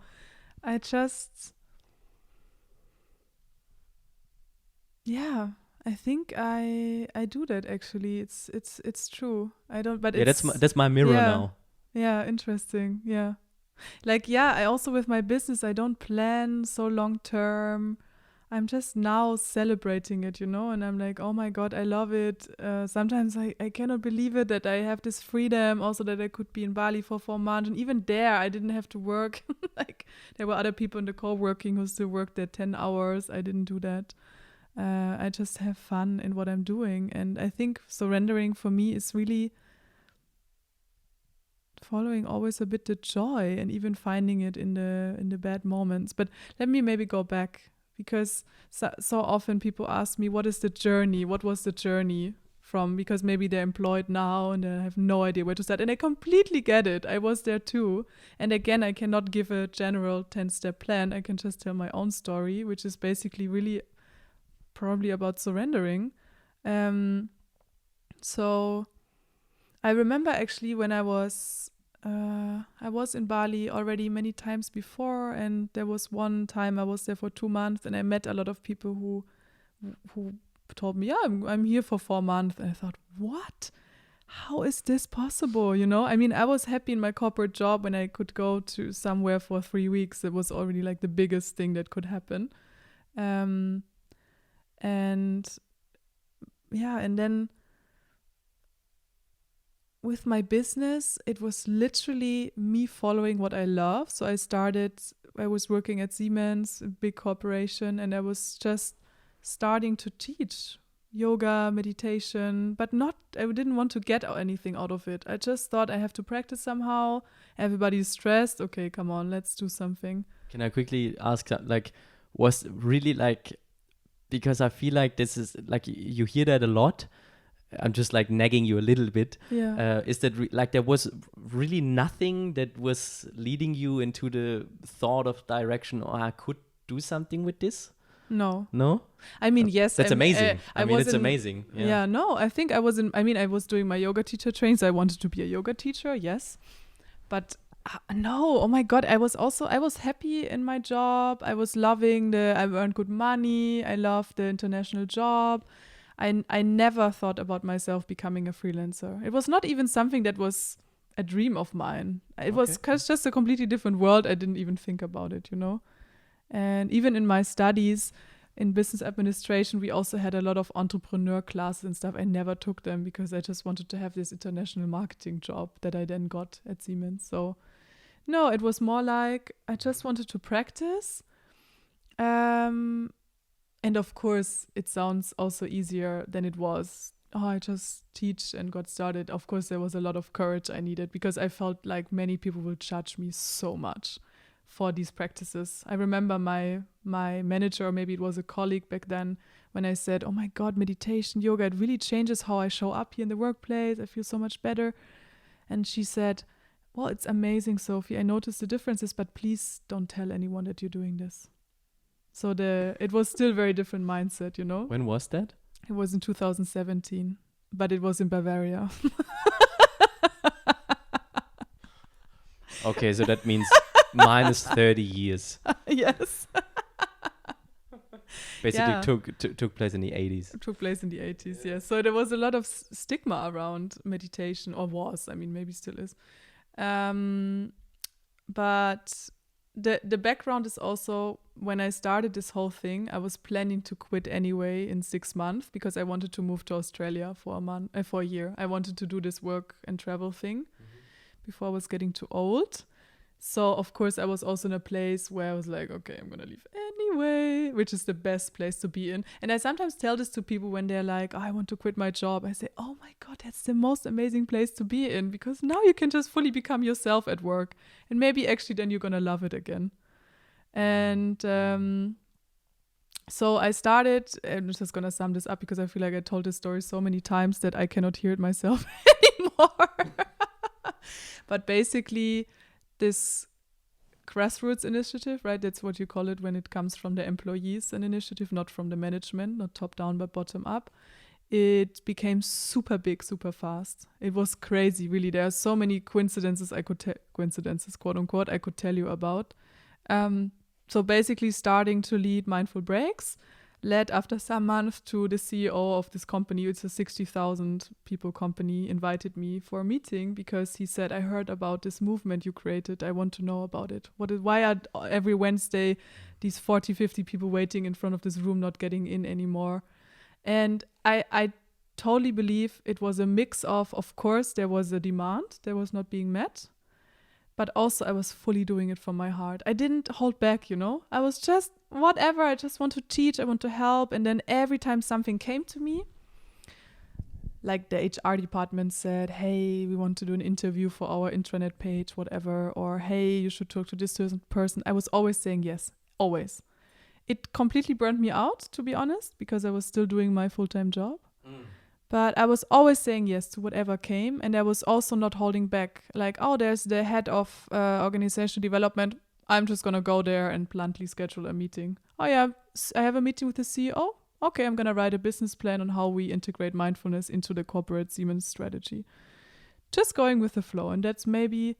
Yeah, I think I do that actually. It's true. I don't, but Yeah, it's that's my mirror yeah, now. yeah, interesting. Yeah. Like, yeah, I also with my business, I don't plan so long term. I'm just now celebrating it, and I'm like, oh my God, I love it. Sometimes I cannot believe it that I have this freedom, also that I could be in Bali for 4 months. And even there, I didn't have to work. Like, there were other people in the co-working who still worked there 10 hours. I didn't do that. I just have fun in what I'm doing. And I think surrendering for me is really following always a bit the joy and even finding it in the bad moments. But let me maybe go back, because so often people ask me, what is the journey? What was the journey from? Because maybe they're employed now and they have no idea where to start. And I completely get it. I was there too. And again, I cannot give a general 10-step plan. I can just tell my own story, which is basically really probably about surrendering. So I remember actually when I was in Bali already many times before, and there was one time I was there for 2 months, and I met a lot of people who told me, yeah, I'm here for 4 months, and I thought, what? How is this possible? I mean, I was happy in my corporate job when I could go to somewhere for 3 weeks. It was already like the biggest thing that could happen, and yeah, and then with my business, it was literally me following what I love. So I was working at Siemens, a big corporation, and I was just starting to teach yoga, meditation, but I didn't want to get anything out of it. I just thought I have to practice somehow. Everybody's stressed. Okay, come on, let's do something. Can I quickly ask, like, was really like, because I feel like this is like, you hear that a lot. I'm just like nagging you a little bit. Yeah. Is that like there was really nothing that was leading you into the thought of direction, or I could do something with this? No. No? I mean, yes. That's amazing. I mean, it's wasn't- amazing. Yeah, no, I think I was doing my yoga teacher training, so I wanted to be a yoga teacher, yes. But no, oh my God, I was happy in my job. I was loving I earned good money. I loved the international job. I never thought about myself becoming a freelancer. It was not even something that was a dream of mine. It was just a completely different world. I didn't even think about it, And even in my studies in business administration, we also had a lot of entrepreneur classes and stuff. I never took them because I just wanted to have this international marketing job that I then got at Siemens. So no, it was more like I just wanted to practice. And of course, it sounds also easier than it was. Oh, I just teach and got started. Of course, there was a lot of courage I needed because I felt like many people will judge me so much for these practices. I remember my manager, or maybe it was a colleague back then, when I said, oh my God, meditation, yoga, it really changes how I show up here in the workplace. I feel so much better. And she said, well, it's amazing, Sophie. I noticed the differences, but please don't tell anyone that you're doing this. So it was still very different mindset, When was that? It was in 2017, but it was in Bavaria. Okay, so that means minus 30 years. Yes. Basically took place in the 80s. It took place in the 80s, yes. So there was a lot of stigma around meditation, or was, I mean, maybe still is. But the background is also, when I started this whole thing, I was planning to quit anyway in 6 months because I wanted to move to Australia for a year. I wanted to do this work and travel thing before I was getting too old. So of course I was also in a place where I was like, okay, I'm gonna leave anyway, which is the best place to be in. And I sometimes tell this to people when they're like, oh, I want to quit my job. I say, oh my God, that's the most amazing place to be in, because now you can just fully become yourself at work, and maybe actually then you're gonna love it again. And so I started, I'm just gonna sum this up because I feel like I told this story so many times that I cannot hear it myself anymore. But basically, this grassroots initiative, right? That's what you call it when it comes from the employees, an initiative, not from the management, not top down, but bottom up. It became super big, super fast. It was crazy, really. There are so many coincidences, quote unquote, I could tell you about. So basically starting to lead mindful breaks, led after some months to the CEO of this company. It's a 60,000 people company, invited me for a meeting because he said, I heard about this movement you created. I want to know about it. Why are every Wednesday these 40, 50 people waiting in front of this room not getting in anymore? And I totally believe it was a mix of course, there was a demand that was not being met. But also I was fully doing it from my heart. I didn't hold back, I was just whatever. I just want to teach. I want to help. And then every time something came to me, like the HR department said, hey, we want to do an interview for our intranet page, whatever. Or, hey, you should talk to this person. I was always saying yes, always. It completely burned me out, to be honest, because I was still doing my full-time job. But I was always saying yes to whatever came. And I was also not holding back. Like, oh, there's the head of organizational development. I'm just going to go there and bluntly schedule a meeting. Oh, yeah, I have a meeting with the CEO. Okay, I'm going to write a business plan on how we integrate mindfulness into the corporate Siemens strategy. Just going with the flow. And that's maybe,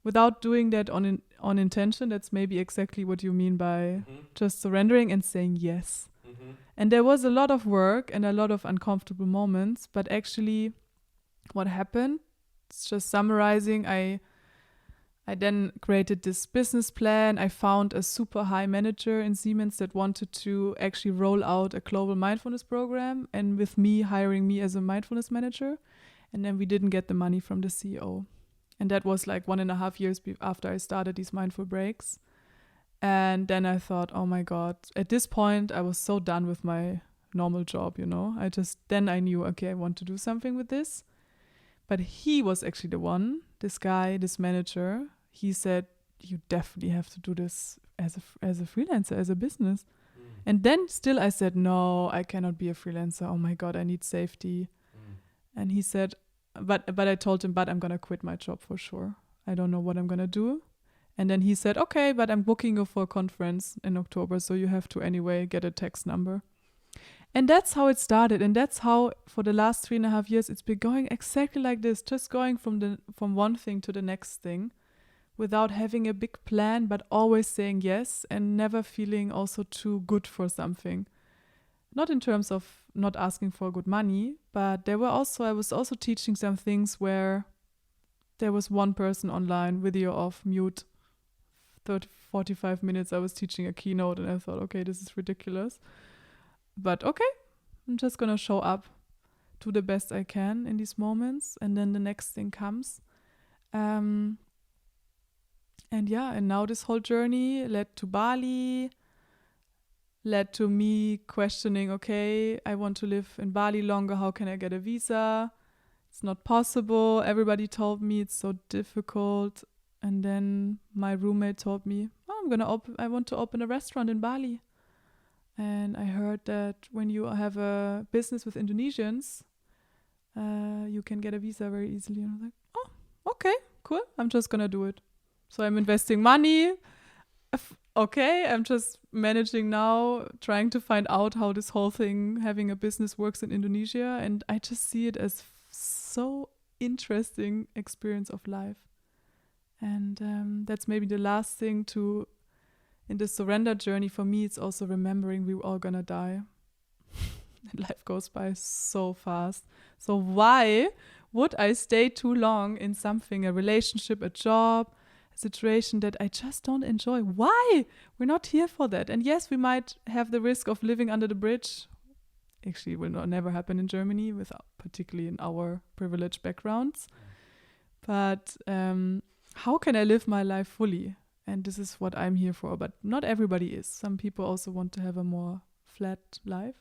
without doing that on intention, that's maybe exactly what you mean by just surrendering and saying yes. And there was a lot of work and a lot of uncomfortable moments, but actually what happened, it's just summarizing, I then created this business plan. I found a super high manager in Siemens that wanted to actually roll out a global mindfulness program, and with me hiring me as a mindfulness manager. And then we didn't get the money from the CEO. And that was like 1.5 years after I started these mindful breaks. And then I thought, oh my God, at this point, I was so done with my normal job, Then I knew, okay, I want to do something with this. But he was actually the one, this guy, this manager, he said, you definitely have to do this as a freelancer, as a business. And then still I said, no, I cannot be a freelancer. Oh my God, I need safety. And he said, but I told him, but I'm going to quit my job for sure. I don't know what I'm going to do. And then he said, okay, but I'm booking you for a conference in October, so you have to anyway get a tax number. And that's how it started. And that's how, for the last 3.5 years, it's been going exactly like this, just going from one thing to the next thing without having a big plan, but always saying yes and never feeling also too good for something. Not in terms of not asking for good money, but I was also teaching some things where there was one person online, video off, mute, 45 minutes I was teaching a keynote, and I thought, okay, this is ridiculous. But okay, I'm just going to show up, do the best I can in these moments, and then the next thing comes. And now this whole journey led to Bali, led to me questioning, okay, I want to live in Bali longer, how can I get a visa? It's not possible. Everybody told me it's so difficult. And then my roommate told me, I want to open a restaurant in Bali. And I heard that when you have a business with Indonesians, you can get a visa very easily. And I was like, oh, okay, cool. I'm just going to do it. So I'm investing money. Okay, I'm just managing now, trying to find out how this whole thing, having a business, works in Indonesia. And I just see it as so interesting experience of life. And that's maybe the last thing in the surrender journey for me. It's also remembering we're all gonna die. And life goes by so fast. So why would I stay too long in something, a relationship, a job, a situation that I just don't enjoy? Why? We're not here for that. And yes, we might have the risk of living under the bridge. Actually, it will never happen in Germany, particularly in our privileged backgrounds. But how can I live my life fully? And this is what I'm here for. But not everybody is. Some people also want to have a more flat life.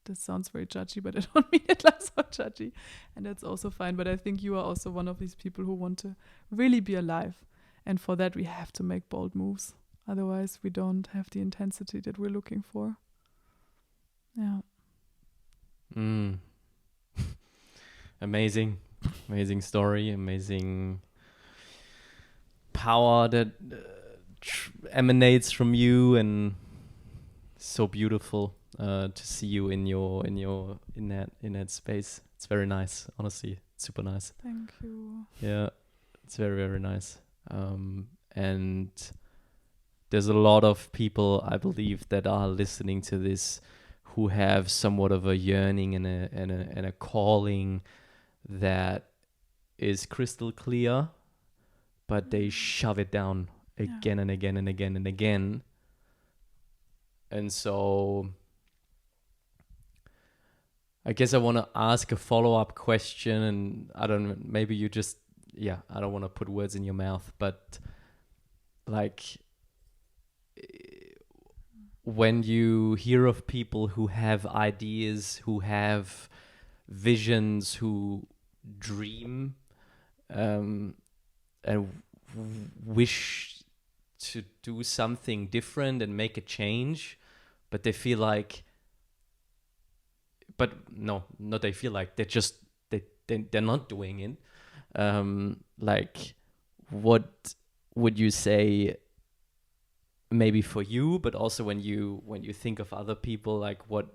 This sounds very judgy, but I don't mean it like so judgy. And that's also fine. But I think you are also one of these people who want to really be alive. And for that, we have to make bold moves. Otherwise, we don't have the intensity that we're looking for. Yeah. Amazing story, amazing power that emanates from you, and so beautiful to see you in that space. It's very nice, honestly, super nice. Thank you. Yeah, it's very, very nice. And there's a lot of people, I believe, that are listening to this who have somewhat of a yearning and a calling that is crystal clear, but they shove it down again and again and again and again. And so I guess I want to ask a follow-up question, and I don't know, maybe you just, I don't want to put words in your mouth, but like, when you hear of people who have ideas, who have visions, who dream, and wish to do something different and make a change, but they feel like, they're not doing it. Like, what would you say, maybe for you, but also when you think of other people, like what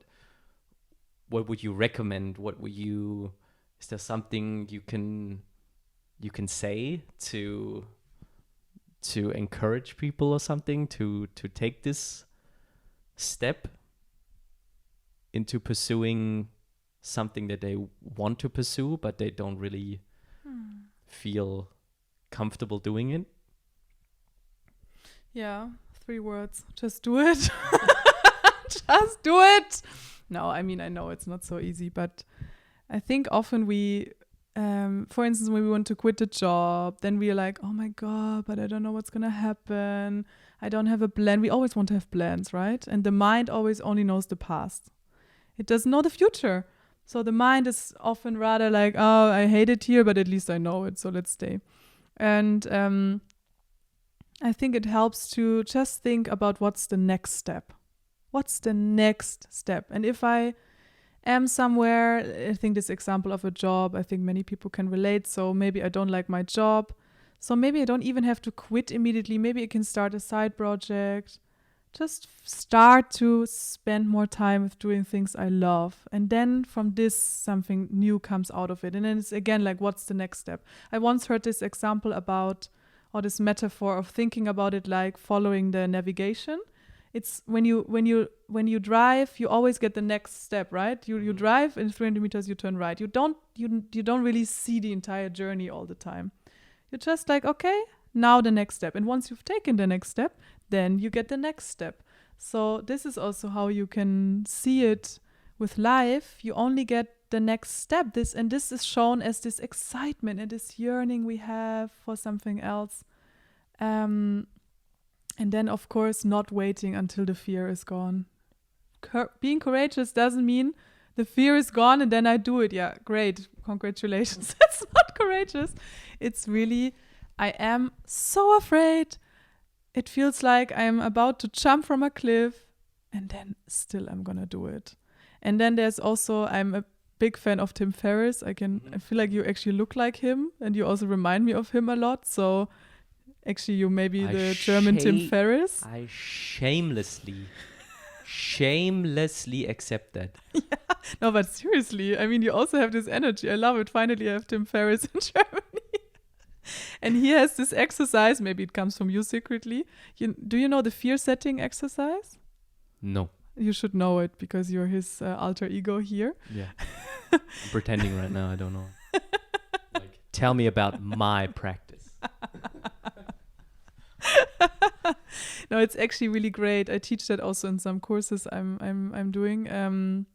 would you recommend? Is there something you can say to encourage people or something to take this step into pursuing something that they want to pursue, but they don't really feel comfortable doing it? Yeah, 3 words. Just do it. Just do it. No, I mean, I know it's not so easy, but I think often we, for instance, when we want to quit a job, then we are like, oh my God, but I don't know what's going to happen. I don't have a plan. We always want to have plans, right? And the mind always only knows the past. It doesn't know the future. So the mind is often rather like, oh, I hate it here, but at least I know it, so let's stay. And I think it helps to just think about what's the next step. What's the next step? And if I am somewhere, I think this example of a job, I think many people can relate. So maybe I don't like my job. So maybe I don't even have to quit immediately. Maybe I can start a side project. Just start to spend more time with doing things I love. And then from this, something new comes out of it. And then it's again like, what's the next step? I once heard this example about, or this metaphor of thinking about it like following the navigation. It's when you drive, you always get the next step, right? You drive, and 300 meters you turn right. You don't really see the entire journey all the time. You're just like, okay, now the next step. And once you've taken the next step, then you get the next step. So this is also how you can see it with life. You only get the next step. This is shown as this excitement and this yearning we have for something else. And then, of course, not waiting until the fear is gone. Being courageous doesn't mean the fear is gone and then I do it. Yeah, great. Congratulations. That's not courageous. It's really, I am so afraid. It feels like I'm about to jump from a cliff, and then still I'm going to do it. And then there's also, I'm a big fan of Tim Ferriss. I feel like you actually look like him, and you also remind me of him a lot. So actually, you may be the German Tim Ferriss. I shamelessly accept that. Yeah. No, but seriously, I mean, you also have this energy. I love it. Finally, I have Tim Ferriss in Germany. And he has this exercise. Maybe it comes from you secretly. Do you know the fear setting exercise? No. You should know it because you're his alter ego here. Yeah. I'm pretending right now. I don't know. Like, tell me about my practice. No, it's actually really great. I teach that also in some courses I'm doing.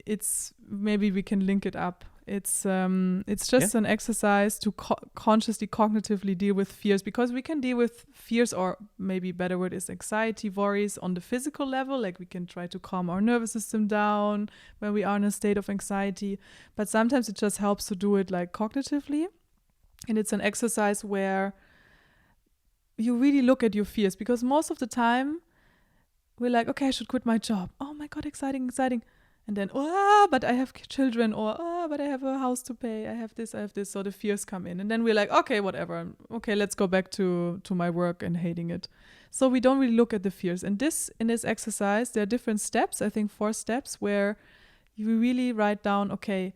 It's maybe we can link it up. It's just an exercise to consciously, cognitively deal with fears, because we can deal with fears, or maybe better word is anxiety, worries on the physical level. Like we can try to calm our nervous system down when we are in a state of anxiety. But sometimes it just helps to do it like cognitively. And it's an exercise where you really look at your fears, because most of the time we're like, okay, I should quit my job. Oh my God, exciting. And then, but I have children, or, but I have a house to pay. I have this. So the fears come in. And then we're like, okay, whatever. Okay, let's go back to my work and hating it. So we don't really look at the fears. And in this exercise, there are different steps, I think 4 steps, where you really write down, okay,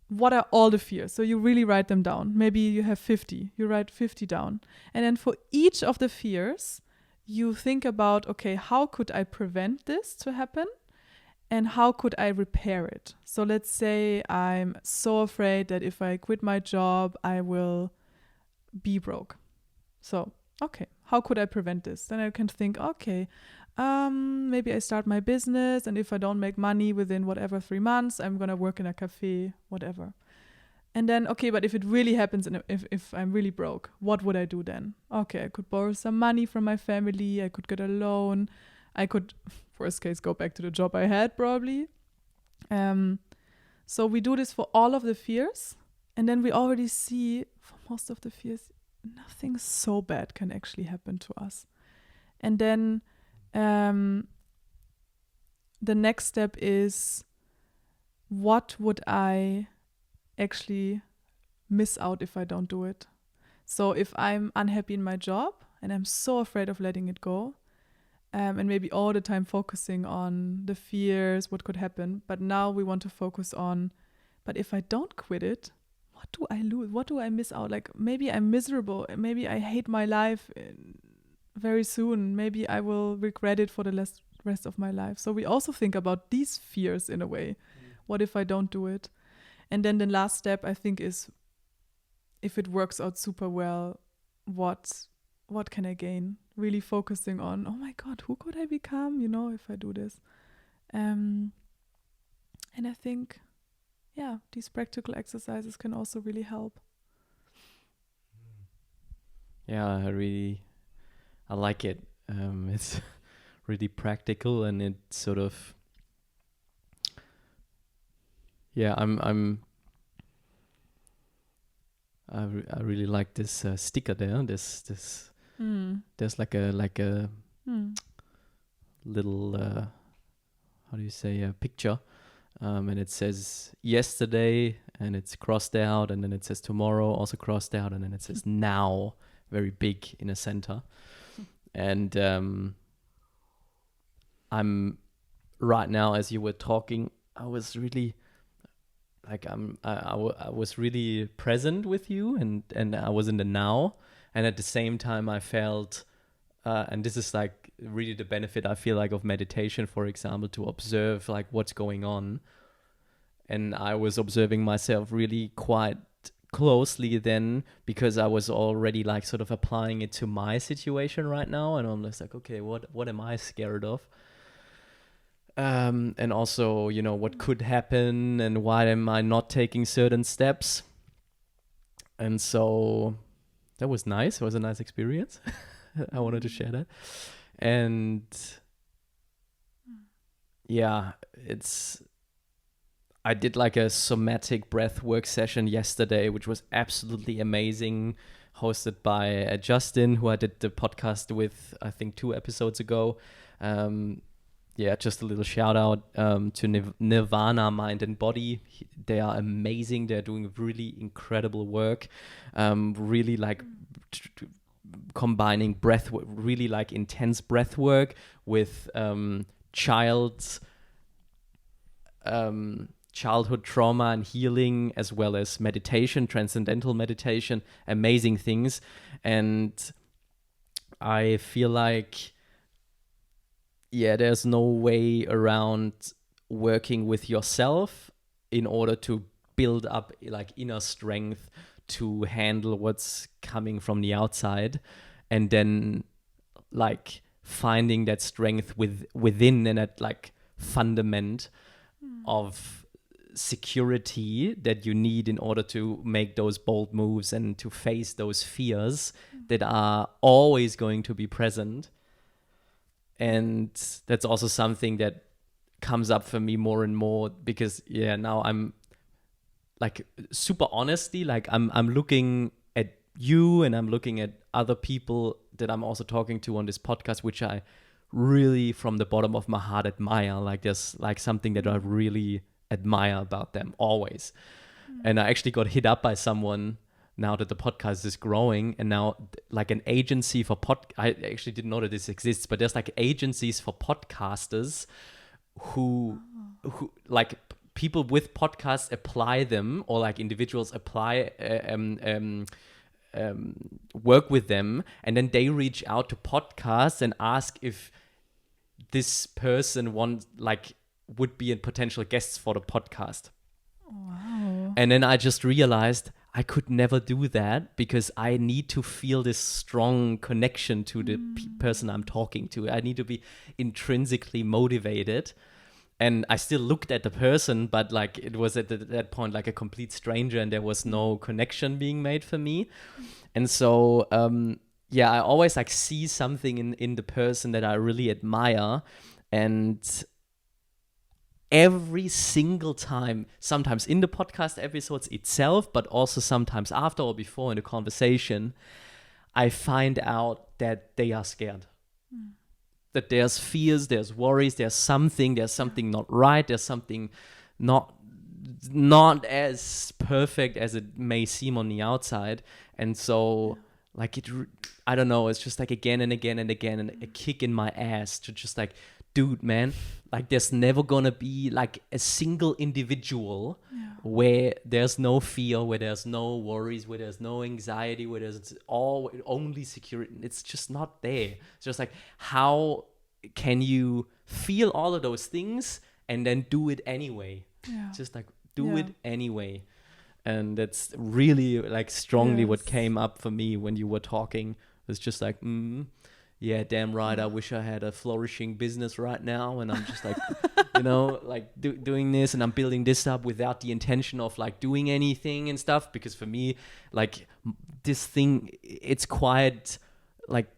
what are all the fears? So you really write them down. Maybe you have 50. You write 50 down. And then for each of the fears, you think about, okay, how could I prevent this to happen? And how could I repair it? So let's say I'm so afraid that if I quit my job, I will be broke. So, okay, how could I prevent this? Then I can think, okay, maybe I start my business, and if I don't make money within whatever 3 months, I'm gonna work in a cafe, whatever. And then, okay, but if it really happens, and if I'm really broke, what would I do then? Okay, I could borrow some money from my family, I could get a loan, I could, worst case, go back to the job I had probably. So we do this for all of the fears, and then we already see for most of the fears, nothing so bad can actually happen to us. And then the next step is, what would I actually miss out if I don't do it? So if I'm unhappy in my job and I'm so afraid of letting it go, and maybe all the time focusing on the fears, what could happen, but now we want to focus on, but if I don't quit it, what do I lose? What do I miss out? Like, maybe I'm miserable, maybe I hate my life very soon, maybe I will regret it for the rest of my life. So we also think about these fears in a way. What if I don't do it? And then the last step, I think, is, if it works out super well, what can I gain? Really focusing on, oh my God, who could I become, if I do this? And I think, yeah, these practical exercises can also really help. Yeah, I like it. It's really practical, and it sort of, yeah, I really like this sticker there. There's like a little how do you say, a picture, and it says yesterday, and it's crossed out, and then it says tomorrow, also crossed out, and then it says now, very big in the center. And I'm right now, as you were talking, I was really like I was really present with you, and I was in the now, and at the same time I felt and this is like really the benefit I feel like of meditation, for example, to observe like what's going on. And I was observing myself really quite closely then, because I was already like sort of applying it to my situation right now, and I'm just like, okay, what am I scared of? And also, what could happen, and why am I not taking certain steps? And so that was nice. It was a nice experience. I wanted to share that. And yeah, I did like a somatic breath work session yesterday, which was absolutely amazing, hosted by Justin, who I did the podcast with, I think 2 episodes ago. Yeah, just a little shout out to Nirvana Mind and Body. They are amazing. They're doing really incredible work. Really like combining breath, really like intense breath work with childhood trauma and healing, as well as meditation, transcendental meditation, amazing things. And I feel like, yeah, there's no way around working with yourself in order to build up like inner strength to handle what's coming from the outside, and then like finding that strength within, and that like fundament of security that you need in order to make those bold moves and to face those fears that are always going to be present. And that's also something that comes up for me more and more, because now I'm like super honestly, like I'm looking at you, and I'm looking at other people that I'm also talking to on this podcast, which I really from the bottom of my heart admire. Like there's like something that I really admire about them always. And I actually got hit up by someone now that the podcast is growing, and now like an agency for I actually didn't know that this exists, but there's like agencies for podcasters who like people with podcasts apply them, or like individuals apply work with them, and then they reach out to podcasts and ask if this person would be a potential guests for the podcast. Wow. And then I just realized I could never do that because I need to feel this strong connection to the person I'm talking to. I need to be intrinsically motivated. And I still looked at the person, but like it was at that point like a complete stranger, and there was no connection being made for me. And so, I always like see something in the person that I really admire. And every single time, sometimes in the podcast episodes itself, but also sometimes after or before in the conversation, I find out that they are scared. That there's fears, there's worries, there's something not right, there's something not as perfect as it may seem on the outside. And so I don't know, it's just like again and again and again, and a kick in my ass to just like, dude, man, like there's never gonna be like a single individual where there's no fear, where there's no worries, where there's no anxiety, where there's only security. It's just not there. It's just like, how can you feel all of those things and then do it anyway? Just like do it anyway. And that's really like strongly what came up for me when you were talking. It's just like, yeah, damn right. I wish I had a flourishing business right now, and I'm just like, doing this, and I'm building this up without the intention of like doing anything and stuff. Because for me, like this thing, it's quite like,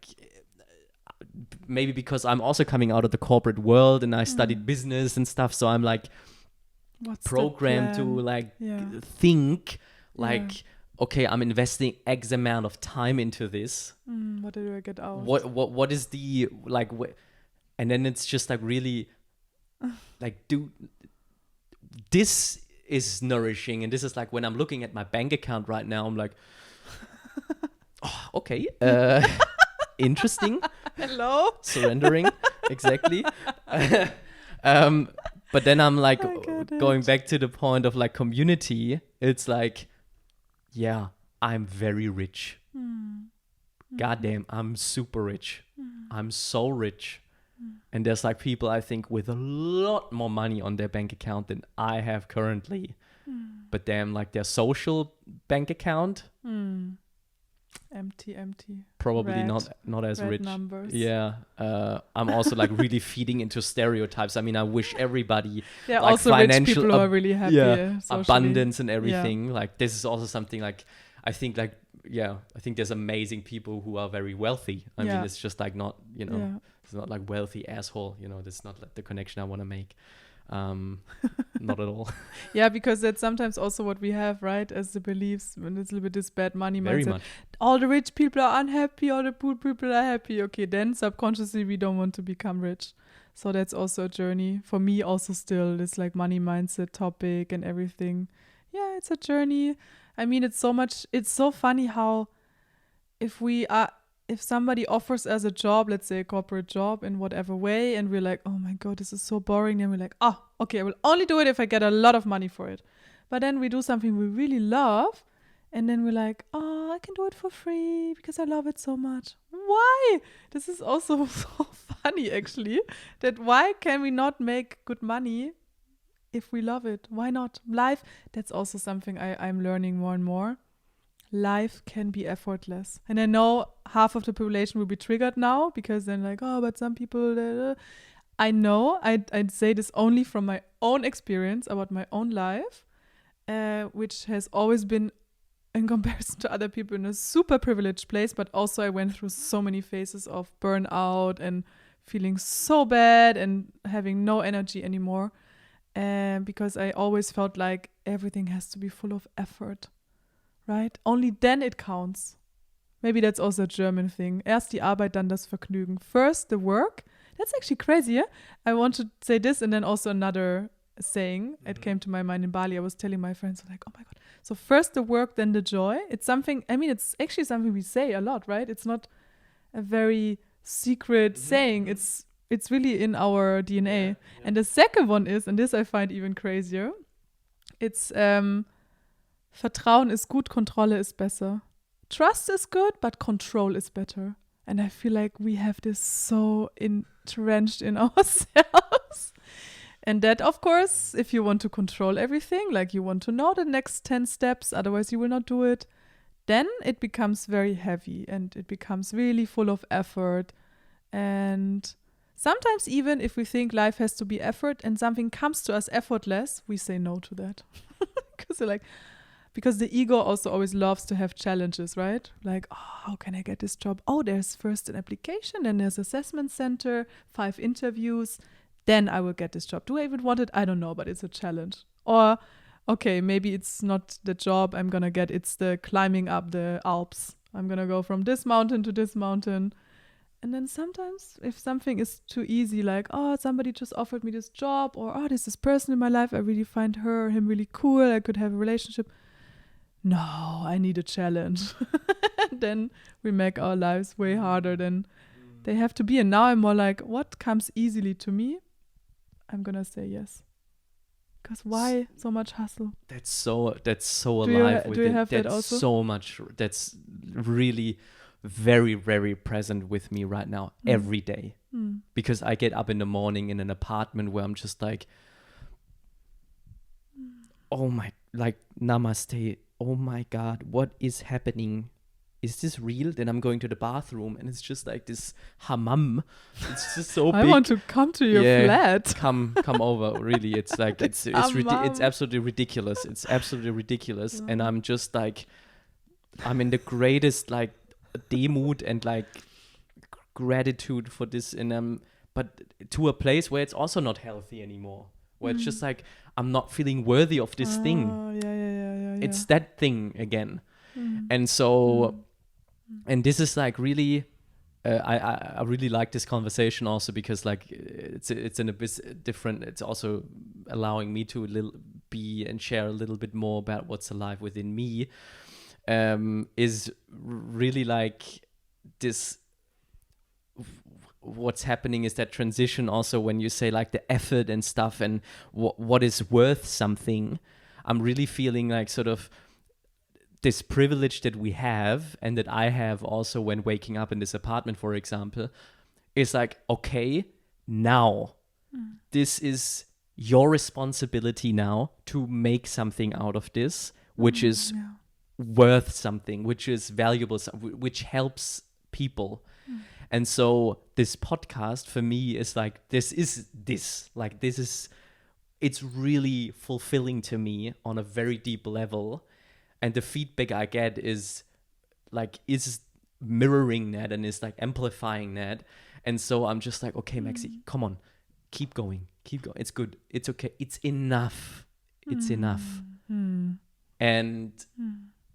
maybe because I'm also coming out of the corporate world and I studied business and stuff, so I'm like programmed to like think like. Okay, I'm investing X amount of time into this. What do I get out? What is the like? And then it's just like really, like, dude, this is nourishing, and this is like when I'm looking at my bank account right now, I'm like, oh, okay, interesting. Hello, surrendering, exactly. But then I'm like going back to the point of like community. It's like, yeah, I'm very rich. Goddamn, I'm super rich. I'm so rich. And there's like people I think with a lot more money on their bank account than I have currently. But damn, like their social bank account, empty. Probably red, not as red rich. Numbers. Yeah, I'm also like really feeding into stereotypes. I mean, I wish everybody there are like also rich people who are really happy. Socially. Abundance and everything. Like this is also something like I think there's amazing people who are very wealthy. I mean, it's just like not it's not like wealthy asshole. That's not like the connection I want to make. Not at all. Yeah, because that's sometimes also what we have, right, as the beliefs, when it's a little bit this bad money Very mindset. much. All the rich people are unhappy, all the poor people are happy. Okay, then subconsciously we don't want to become rich. So that's also a journey for me. Also, still this like money mindset topic and everything. Yeah, it's a journey. I mean, it's so funny how if somebody offers us a job, let's say a corporate job in whatever way, and we're like, oh my God, this is so boring. Then we're like, oh, okay, I will only do it if I get a lot of money for it. But then we do something we really love, and then we're like, oh, I can do it for free because I love it so much. Why? This is also so funny, actually, that why can we not make good money if we love it? Why not? Life, that's also something I'm learning more and more. Life can be effortless. And I know half of the population will be triggered now because then like, oh, but some people, I know, I'd say this only from my own experience about my own life, which has always been in comparison to other people in a super privileged place. But also I went through so many phases of burnout and feeling so bad and having no energy anymore. Because I always felt like everything has to be full of effort. Right? Only then it counts. Maybe that's also a German thing. Erst die Arbeit, dann das Vergnügen. First the work. That's actually crazy, yeah? I want to say this and then also another saying. It came to my mind in Bali. I was telling my friends, like, oh my God. So first the work, then the joy. It's something, I mean, it's actually something we say a lot, right? It's not a very secret saying. It's really in our DNA. Yeah. And the second one is, and this I find even crazier, it's Vertrauen ist gut, Kontrolle ist besser. trust is good, but control is better. And I feel like we have this so entrenched in ourselves. And that, of course, if you want to control everything, like you want to know the next 10 steps, otherwise you will not do it, then it becomes very heavy and it becomes really full of effort. And sometimes even if we think life has to be effort and something comes to us effortless, we say no to that. Because the ego also always loves to have challenges, right? Like, oh, how can I get this job? Oh, there's first an application, then there's assessment center, 5 interviews, then I will get this job. Do I even want it? I don't know, but it's a challenge. Or, okay, maybe it's not the job I'm gonna get, it's the climbing up the Alps. I'm gonna go from this mountain to this mountain. And then sometimes if something is too easy, like, oh, somebody just offered me this job, or, oh, there's this person in my life, I really find him really cool, I could have a relationship. No, I need a challenge. Then we make our lives way harder than they have to be. And now I'm more like, what comes easily to me? I'm gonna say yes. Because why so much hustle? That's so alive with do you it. have That's that also? so much. That's really very, very present with me right now every day. Because I get up in the morning in an apartment where I'm just like, oh my, like, namaste. Oh my God, what is happening? Is this real? Then I'm going to the bathroom and it's just like this hammam. It's just so big. I want to come to your flat. Come over. Really, it's like it's absolutely ridiculous. It's absolutely ridiculous. Yeah. And I'm just like, I'm in the greatest like demut and like gratitude for this, and but to a place where it's also not healthy anymore. Where it's just like I'm not feeling worthy of this thing. Yeah. It's that thing again. And so, and this is like really, I really like this conversation also because like it's in a bit different. It's also allowing me to be and share a little bit more about what's alive within me. Is really like this. What's happening is that transition also when you say like the effort and stuff and what is worth something. I'm really feeling like sort of this privilege that we have and that I have also when waking up in this apartment, for example, is like, okay, now this is your responsibility now to make something out of this, which is worth something, which is valuable, which helps people. And so this podcast for me is like, it's really fulfilling to me on a very deep level. And the feedback I get is mirroring that and is like amplifying that. And so I'm just like, okay, Maxi, come on, keep going. It's good. It's okay. It's enough. It's enough. And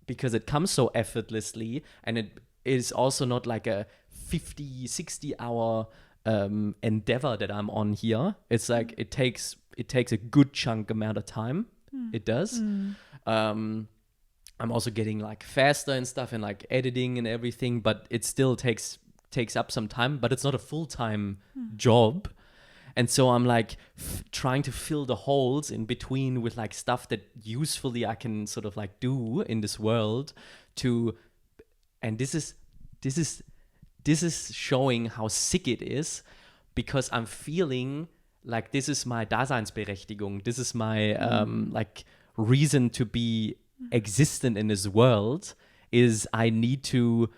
because it comes so effortlessly, and it is also not like a 50, 60 hour endeavor that I'm on here. It's like it takes a good chunk amount of time. It does. I'm also getting like faster and stuff and like editing and everything, but it still takes up some time, but it's not a full-time job. And so I'm like trying to fill the holes in between with like stuff that usefully I can sort of like do in this world and this is showing how sick it is, because I'm feeling like this is my Daseinsberechtigung. This is my like reason to be existent in this world, is I need to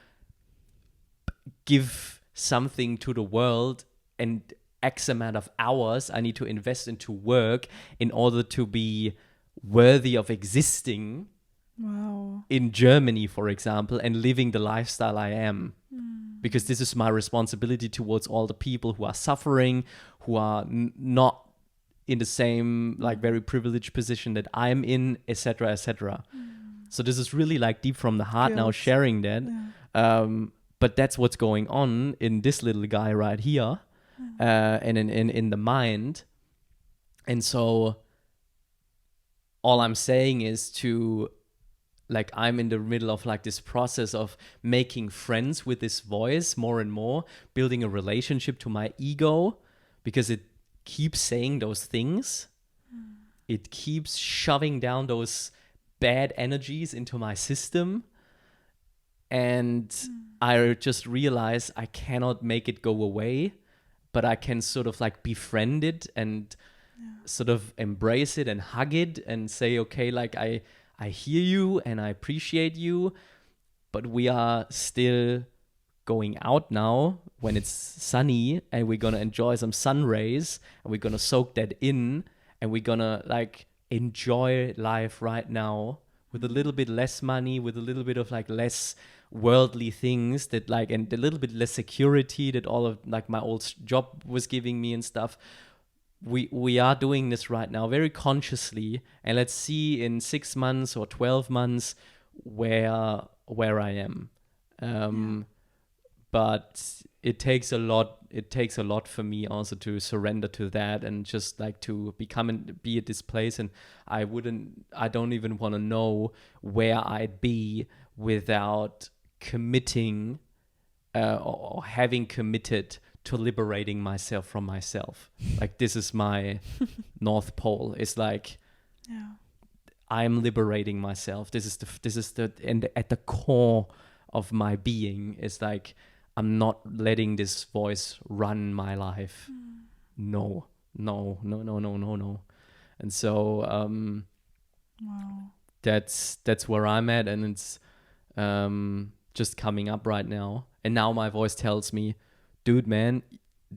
give something to the world, and X amount of hours I need to invest into work in order to be worthy of existing in Germany, for example, and living the lifestyle I am. Because this is my responsibility towards all the people who are suffering, who are not in the same like very privileged position that I'm in, etc., etc. So this is really like deep from the heart now, sharing that. But that's what's going on in this little guy right here, and in the mind. And so all I'm saying is to, like, I'm in the middle of like this process of making friends with this voice more and more, building a relationship to my ego, because it keeps saying those things. It keeps shoving down those bad energies into my system. And I just realized I cannot make it go away, but I can sort of like befriend it and sort of embrace it and hug it and say, okay, like I hear you and I appreciate you, but we are still going out now when it's sunny, and we're gonna enjoy some sun rays, and we're gonna soak that in, and we're gonna like enjoy life right now with a little bit less money, with a little bit of like less worldly things that like, and a little bit less security that all of like my old job was giving me and stuff. We are doing this right now very consciously, and let's see in 6 months or 12 months where I am. But it takes a lot for me also to surrender to that, and just like to become and be at this place. And I don't even want to know where I'd be without committing or having committed to liberating myself from myself. Like, this is my North Pole. It's like, I'm liberating myself. This is the and at the core of my being is like, I'm not letting this voice run my life. No. And so that's where I'm at, and it's just coming up right now. And now my voice tells me, dude, man,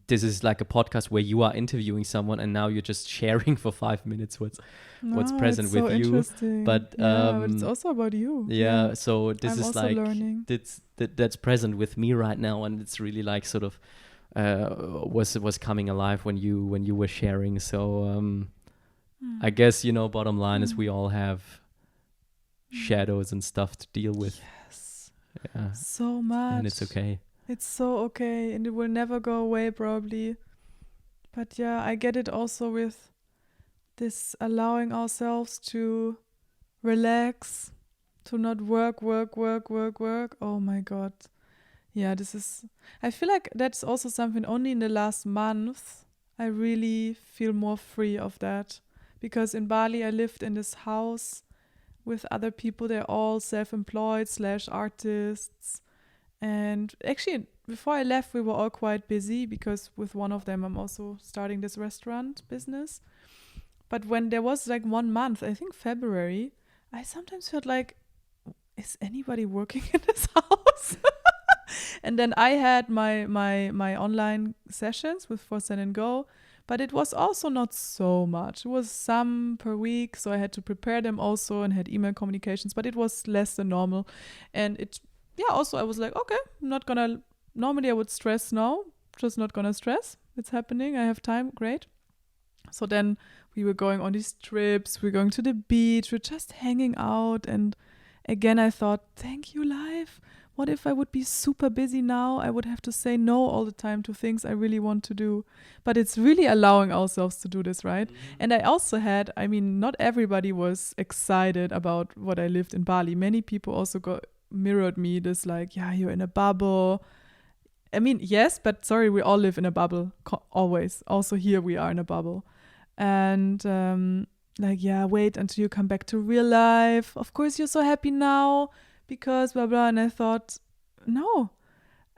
this is like a podcast where you are interviewing someone, and now you're just sharing for 5 minutes what's present with you. But but it's also about you. So this I'm is also like learning. that's present with me right now, and it's really like sort of was coming alive when you were sharing. So I guess, bottom line is we all have shadows and stuff to deal with. Yes. Yeah. So much. And it's okay. It's so okay, and it will never go away probably. But yeah, I get it also with this allowing ourselves to relax, to not work. Oh my God. Yeah, I feel like that's also something only in the last month I really feel more free of that. Because in Bali, I lived in this house with other people. They're all self-employed / artists. And actually, before I left, we were all quite busy, because with one of them, I'm also starting this restaurant business. But when there was like 1 month, I think February, I sometimes felt like, is anybody working in this house? And then I had my online sessions for Zen Go, but it was also not so much. It was some per week, so I had to prepare them also and had email communications, but it was less than normal. And also I was like, okay, normally I would stress now, just not gonna stress. It's happening, I have time, great. So then we were going on these trips, we're going to the beach, we're just hanging out. And again, I thought, thank you, life. What if I would be super busy now? I would have to say no all the time to things I really want to do. But it's really allowing ourselves to do this, right? And I also not everybody was excited about what I lived in Bali. Many people also mirrored me this like, yeah, you're in a bubble. I mean, yes, but sorry, we all live in a bubble, always. Also here we are in a bubble. And wait until you come back to real life. Of course you're so happy now because blah, blah. And I thought, no,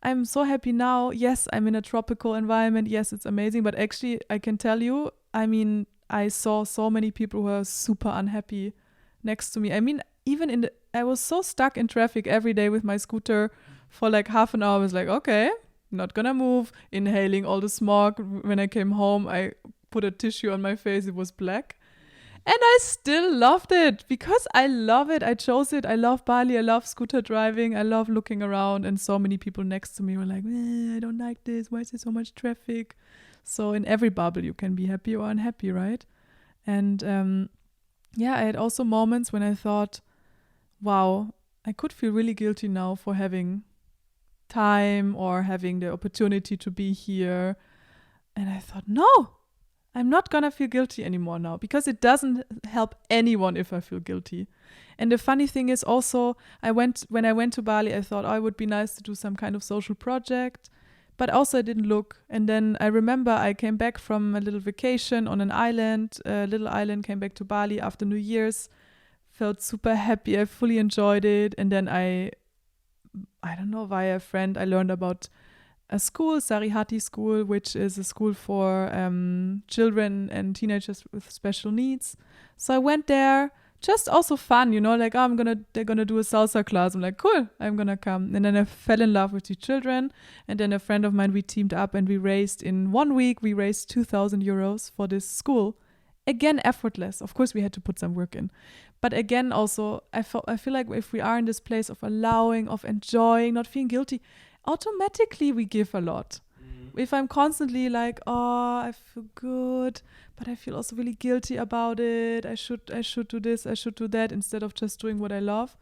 I'm so happy now. Yes, I'm in a tropical environment. Yes, it's amazing. But actually, I can tell you, I saw so many people who are super unhappy next to me. I was so stuck in traffic every day with my scooter for like half an hour. I was like, okay, not gonna move, inhaling all the smog. When I came home, I put a tissue on my face. It was black. And I still loved it because I love it. I chose it. I love Bali. I love scooter driving. I love looking around. And so many people next to me were like, I don't like this. Why is there so much traffic? So in every bubble, you can be happy or unhappy, right? And I had also moments when I thought, wow, I could feel really guilty now for having time or having the opportunity to be here. And I thought, no, I'm not going to feel guilty anymore now, because it doesn't help anyone if I feel guilty. And the funny thing is also, when I went to Bali, I thought, it would be nice to do some kind of social project, but also I didn't look. And then I remember I came back from a little vacation on an island, came back to Bali after New Year's, felt super happy. I fully enjoyed it. And then I I don't know, via a friend, I learned about a school, Sarihati School, which is a school for children and teenagers with special needs. So I went there, just also fun, like, oh, they're gonna do a salsa class. I'm like, cool, I'm gonna come. And then I fell in love with the children. And then a friend of mine, we teamed up and in 1 week, we raised 2,000 euros for this school. Again, effortless. Of course, we had to put some work in. But again, also, I feel like if we are in this place of allowing, of enjoying, not feeling guilty, automatically we give a lot. If I'm constantly like, oh, I feel good, but I feel also really guilty about it. I should do this, I should do that, instead of just doing what I love.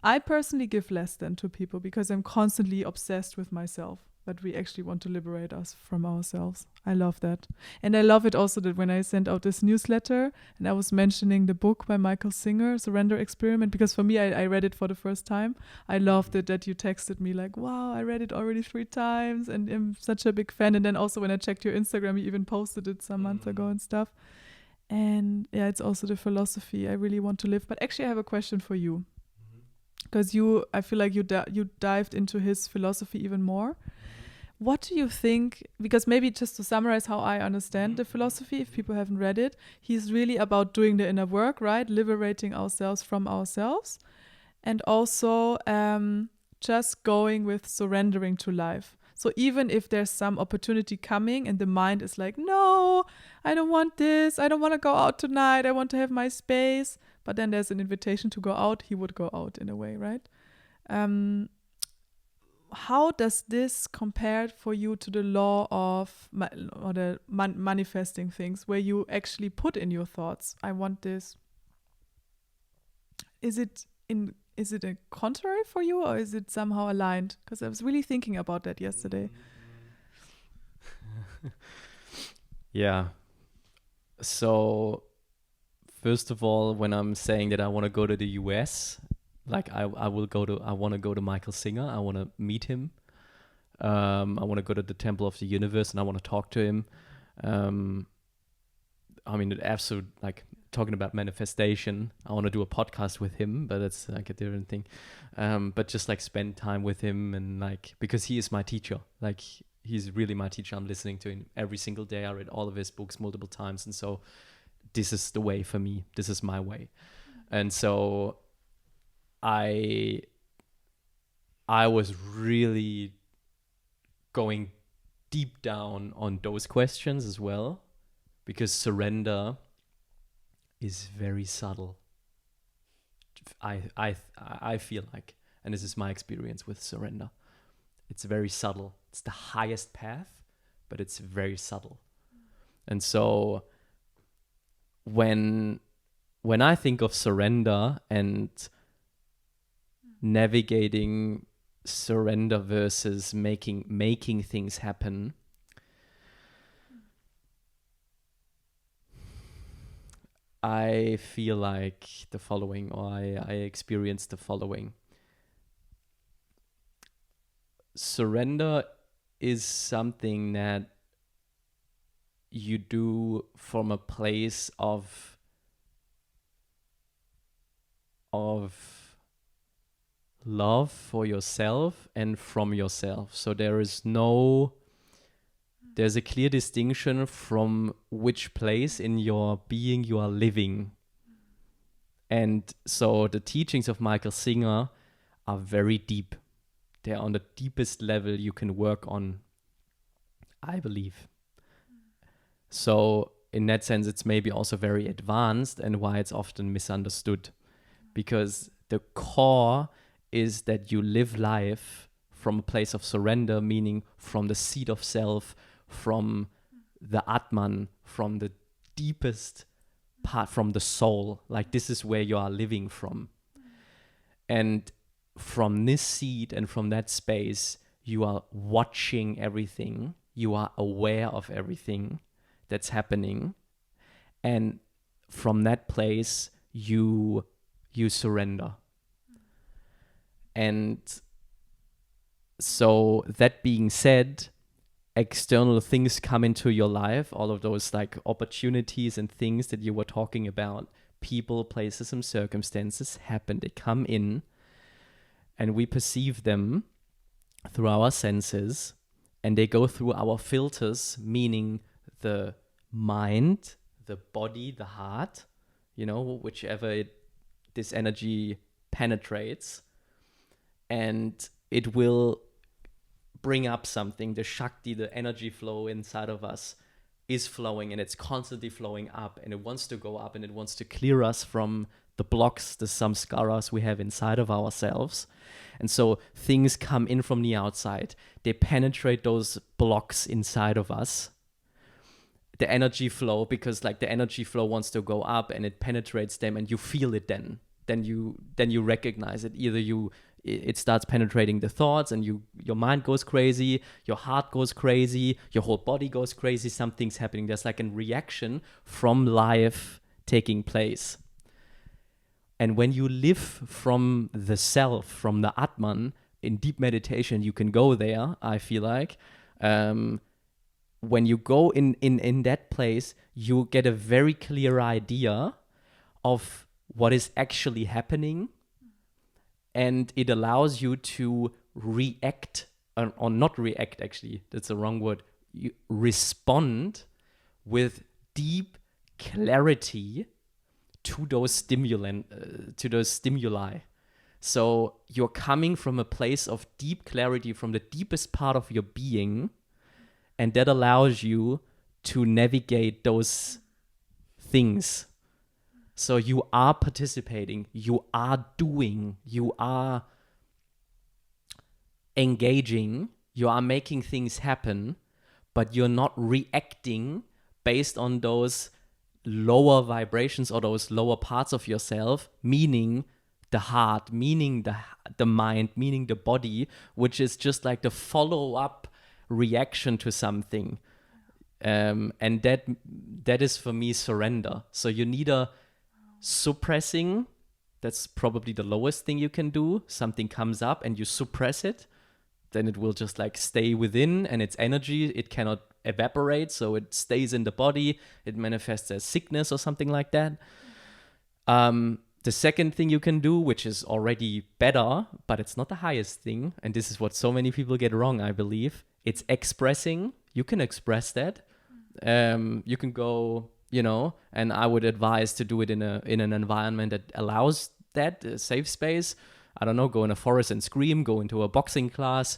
I personally give less than to people because I'm constantly obsessed with myself, but we actually want to liberate us from ourselves. I love that. And I love it also that when I sent out this newsletter and I was mentioning the book by Michael Singer, Surrender Experiment, because for me, I read it for the first time. I loved it that you texted me like, wow, I read it already 3 times and I'm such a big fan. And then also when I checked your Instagram, you even posted it some months ago and stuff. And yeah, it's also the philosophy I really want to live. But actually, I have a question for you. Because I feel like you dived into his philosophy even more. What do you think, because maybe just to summarize how I understand the philosophy, if people haven't read it, he's really about doing the inner work, right? Liberating ourselves from ourselves. And also just going with surrendering to life. So even if there's some opportunity coming and the mind is like, no, I don't want this. I don't want to go out tonight. I want to have my space. But then there's an invitation to go out. He would go out in a way, right? How does this compare for you to the law of manifesting things, where you actually put in your thoughts, I want this? Is it a contrary for you, or is it somehow aligned? Because I was really thinking about that yesterday. Yeah. So first of all, when I'm saying that I want to go to the US, like I want to go to Michael Singer. I want to meet him. I want to go to the Temple of the Universe and I want to talk to him. I mean, absolute, like, talking about manifestation, I want to do a podcast with him, but it's like a different thing. But just like spend time with him, and like, because he is my teacher. Like, he's really my teacher. I'm listening to him every single day. I read all of his books multiple times. And so this is the way for me. This is my way. And so I was really going deep down on those questions as well, because surrender is very subtle. I feel like, and this is my experience with surrender, it's very subtle. It's the highest path, but it's very subtle. And so when I think of surrender and navigating surrender versus making things happen, I feel like the following, or I experienced the following. Surrender is something that you do from a place of love for yourself and from yourself. So there's a clear distinction from which place in your being you are living. And so the teachings of Michael Singer are very deep. They're on the deepest level you can work on, I believe. So in that sense, it's maybe also very advanced, and why it's often misunderstood. Because the core is that you live life from a place of surrender, meaning from the seat of self, from the Atman, from the deepest part, from the soul. Like, this is where you are living from. And from this seat and from that space, you are watching everything. You are aware of everything that's happening. And from that place, you surrender. And so that being said, external things come into your life, all of those like opportunities and things that you were talking about, people, places, and circumstances happen, they come in. and we perceive them through our senses, and they go through our filters, meaning the mind, the body, the heart, whichever this energy penetrates, and it will bring up something. The Shakti, the energy flow inside of us is flowing, and it's constantly flowing up, and it wants to go up, and it wants to clear us from the blocks, the samskaras we have inside of ourselves. And so things come in from the outside. They penetrate those blocks inside of us. The energy flow, because like the energy flow wants to go up, and it penetrates them, and you feel it then. Then you recognize it. Either it starts penetrating the thoughts, and your mind goes crazy, your heart goes crazy, your whole body goes crazy, something's happening. There's like a reaction from life taking place. And when you live from the self, from the Atman, in deep meditation, you can go there, I feel like. When you go in that place, you get a very clear idea of what is actually happening. And it allows you to react, or not react, actually, that's the wrong word. You respond with deep clarity to those stimuli. So you're coming from a place of deep clarity from the deepest part of your being, and that allows you to navigate those things. So you are participating, you are doing, you are engaging, you are making things happen, but you're not reacting based on those lower vibrations or those lower parts of yourself, meaning the heart, meaning the mind, meaning the body, which is just like the follow-up reaction to something. And that is for me surrender. So you neither suppressing, that's probably the lowest thing you can do. Something comes up and you suppress it, then it will just like stay within, and its energy, it cannot evaporate, so it stays in the body. It manifests as sickness or something like that. The second thing you can do, which is already better, but it's not the highest thing, and this is what so many people get wrong, I believe, it's expressing. You can express that. You can go, and I would advise to do it in an environment that allows that, a safe space. I don't know, go in a forest and scream, go into a boxing class,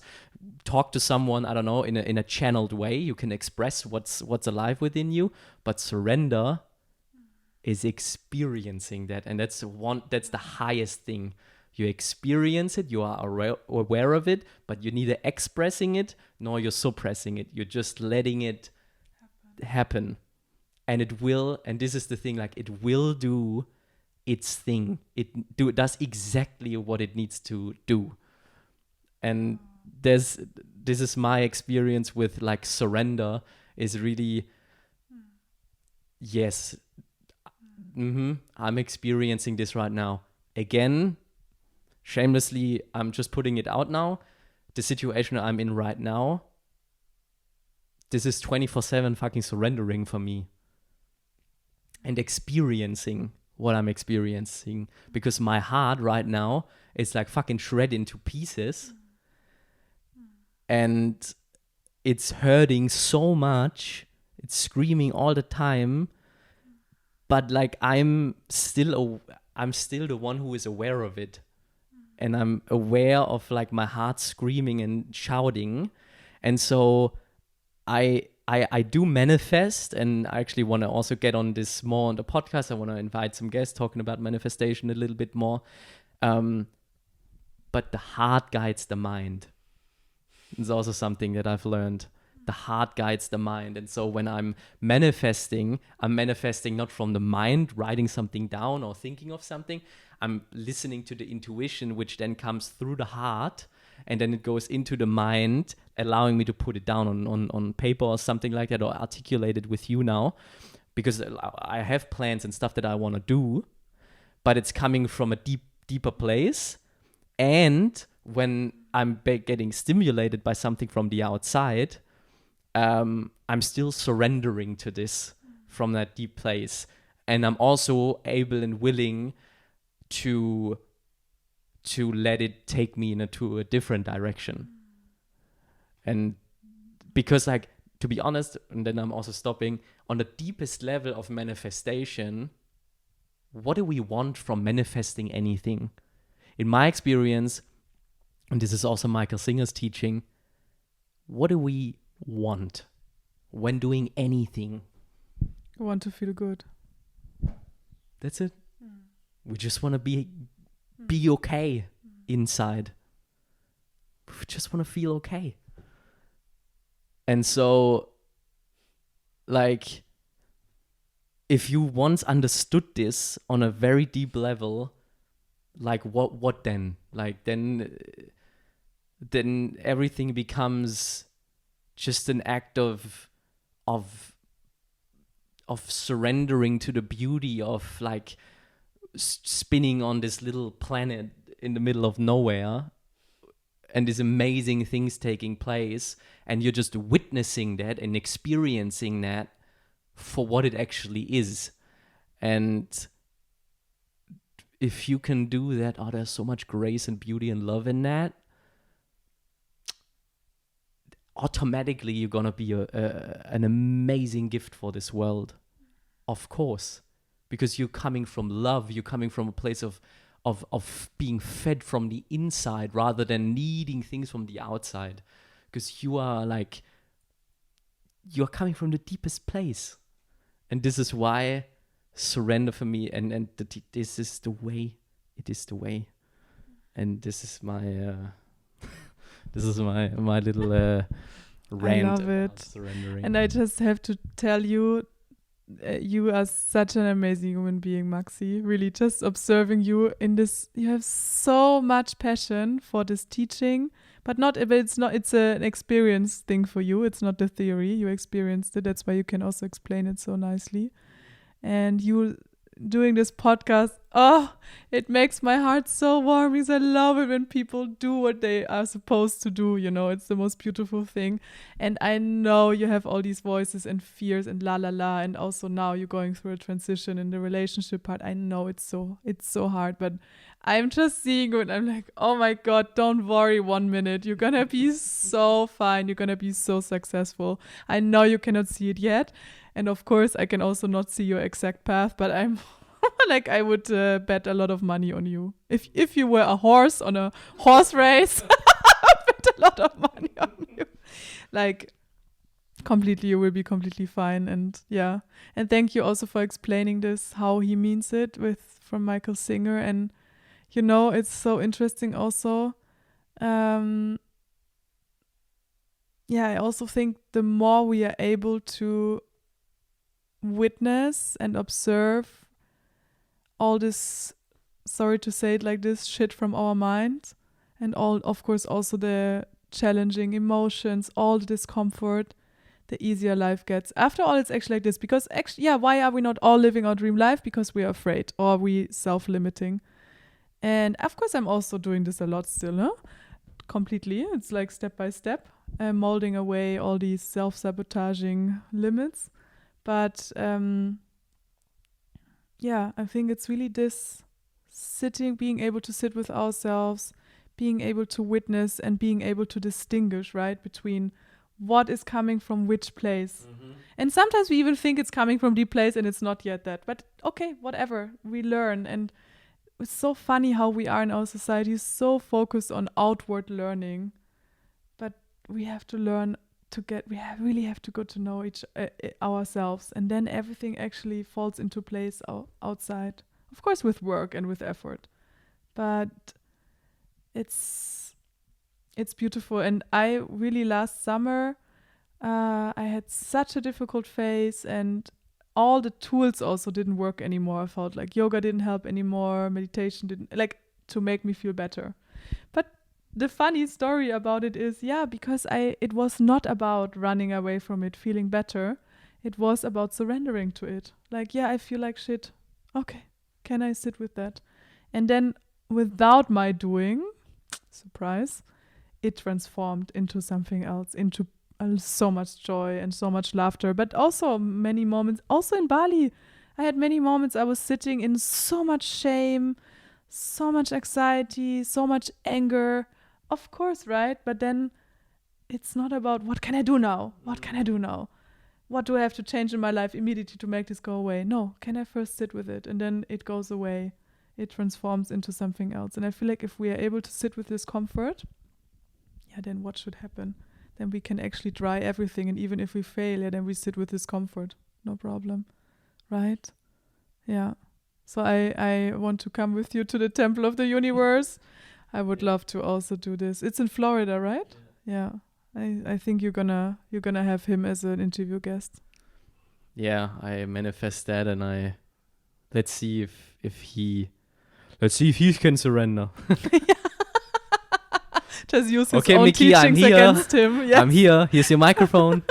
talk to someone, I don't know, in a channeled way. You can express what's alive within you, but surrender is experiencing that, and that's the highest thing. You experience it, you are aware of it, but you're neither expressing it nor you're suppressing it. You're just letting it happen. And it will, and this is the thing, like it will do its thing. It does exactly what it needs to do. And this is my experience with like surrender, is really, yes, I'm experiencing this right now. Again, shamelessly, I'm just putting it out now. The situation I'm in right now, this is 24/7 fucking surrendering for me. And experiencing what I'm experiencing. Because my heart right now is like fucking shredded into pieces. And it's hurting so much. It's screaming all the time. But like I'm still the one who is aware of it. And I'm aware of like my heart screaming and shouting. And so I do manifest, and I actually want to also get on this more on the podcast. I want to invite some guests talking about manifestation a little bit more. But the heart guides the mind. It's also something that I've learned. The heart guides the mind. And so when I'm manifesting not from the mind, writing something down or thinking of something. I'm listening to the intuition, which then comes through the heart, and then it goes into the mind, allowing me to put it down on paper or something like that, or articulate it with you now, because I have plans and stuff that I want to do, but it's coming from a deeper place. And when I'm getting stimulated by something from the outside, I'm still surrendering to this from that deep place. And I'm also able and willing to to let it take me into a different direction. And because, like, to be honest, and then I'm also stopping, on the deepest level of manifestation, what do we want from manifesting anything? In my experience, and this is also Michael Singer's teaching, what do we want when doing anything? I want to feel good. That's it. We just want to be okay inside. We just want to feel okay. And so, like, if you once understood this on a very deep level, like, what then? Like, then everything becomes just an act of surrendering to the beauty of, like, spinning on this little planet in the middle of nowhere, and these amazing things taking place, and you're just witnessing that and experiencing that for what it actually is. And if you can do that, there's so much grace and beauty and love in that. Automatically, you're gonna be an amazing gift for this world, of course, because you're coming from love. You're coming from a place of being fed from the inside rather than needing things from the outside, because you're coming from the deepest place. And this is why surrender for me, and this is the way. It is the way, and this is my my little rant about surrendering. And I just have to tell you, you are such an amazing human being, Maxi. Really, just observing you in this, you have so much passion for this teaching, but it's an experience thing for you. It's not the theory. You experienced it. That's why you can also explain it so nicely. And you doing this podcast, it makes my heart so warm, because I love it when people do what they are supposed to do. It's the most beautiful thing. And I know you have all these voices and fears and and also now you're going through a transition in the relationship part. I know it's so hard, but I'm just seeing it and I'm like, oh my God, don't worry 1 minute. You're gonna be so fine. You're gonna be so successful. I know you cannot see it yet. And of course, I can also not see your exact path, but I'm like, I would bet a lot of money on you. If you were a horse on a horse race, I'd bet a lot of money on you. Like, completely, you will be completely fine. And yeah. And thank you also for explaining this, how he means it from Michael Singer. And, it's so interesting also. I also think the more we are able to witness and observe all this, sorry to say it like this, shit from our mind, and all, of course, also the challenging emotions, all the discomfort, the easier life gets. After all, it's actually like this, because why are we not all living our dream life? Because we are afraid, or we self-limiting. And of course, I'm also doing this a lot still, huh? Completely. It's like step by step, molding away all these self-sabotaging limits. But I think it's really this being able to sit with ourselves, being able to witness and being able to distinguish, right, between what is coming from which place. Mm-hmm. And sometimes we even think it's coming from deep place and it's not yet that. But okay, whatever, we learn. And it's so funny how we are in our society, so focused on outward learning. But we have to learn really have to get to know ourselves, and then everything actually falls into place outside. Of course, with work and with effort, but it's beautiful. And I really, last summer, I had such a difficult phase, and all the tools also didn't work anymore. I felt like yoga didn't help anymore, meditation didn't, like, to make me feel better. But the funny story about it is, because it was not about running away from it, feeling better. It was about surrendering to it. Like, I feel like shit. Okay, can I sit with that? And then without my doing, surprise, it transformed into something else, into so much joy and so much laughter, but also many moments. Also in Bali, I had many moments I was sitting in so much shame, so much anxiety, so much anger. Of course, right? But then it's not about what can I do now? What can I do now? What do I have to change in my life immediately to make this go away? No, can I first sit with it? And then it goes away. It transforms into something else. And I feel like if we are able to sit with discomfort, then what should happen? Then we can actually try everything. And even if we fail, then we sit with discomfort. No problem. Right? Yeah. So I want to come with you to the Temple of the Universe. I would love to also do this. It's in Florida, right? Yeah. I think you're gonna have him as an interview guest. Yeah, I manifest that, and let's see if he can surrender. Just use his okay, own Mickey, teachings against him. Yes. I'm here. Here's your microphone.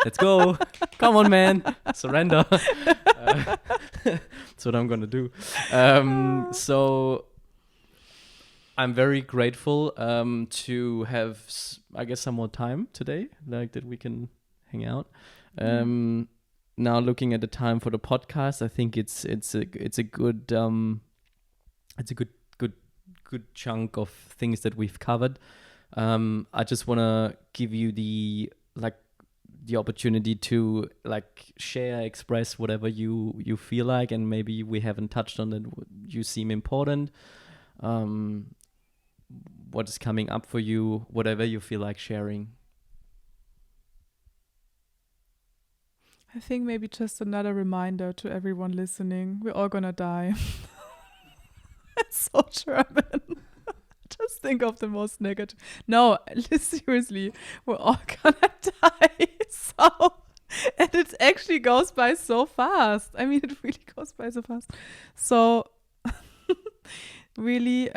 Let's go. Come on, man. Surrender. That's what I'm gonna do. So I'm very grateful to have, I guess, some more time today, like that we can hang out. Now looking at the time for the podcast, I think it's a good chunk of things that we've covered. I just want to give you the opportunity to share, express whatever you feel like, and maybe we haven't touched on it. You seem important. What is coming up for you? Whatever you feel like sharing. I think maybe just another reminder to everyone listening: we're all gonna die. It's so German. Just think of the most negative. No, seriously, we're all gonna die. So, and it actually goes by so fast. I mean, it really goes by so fast. So, really,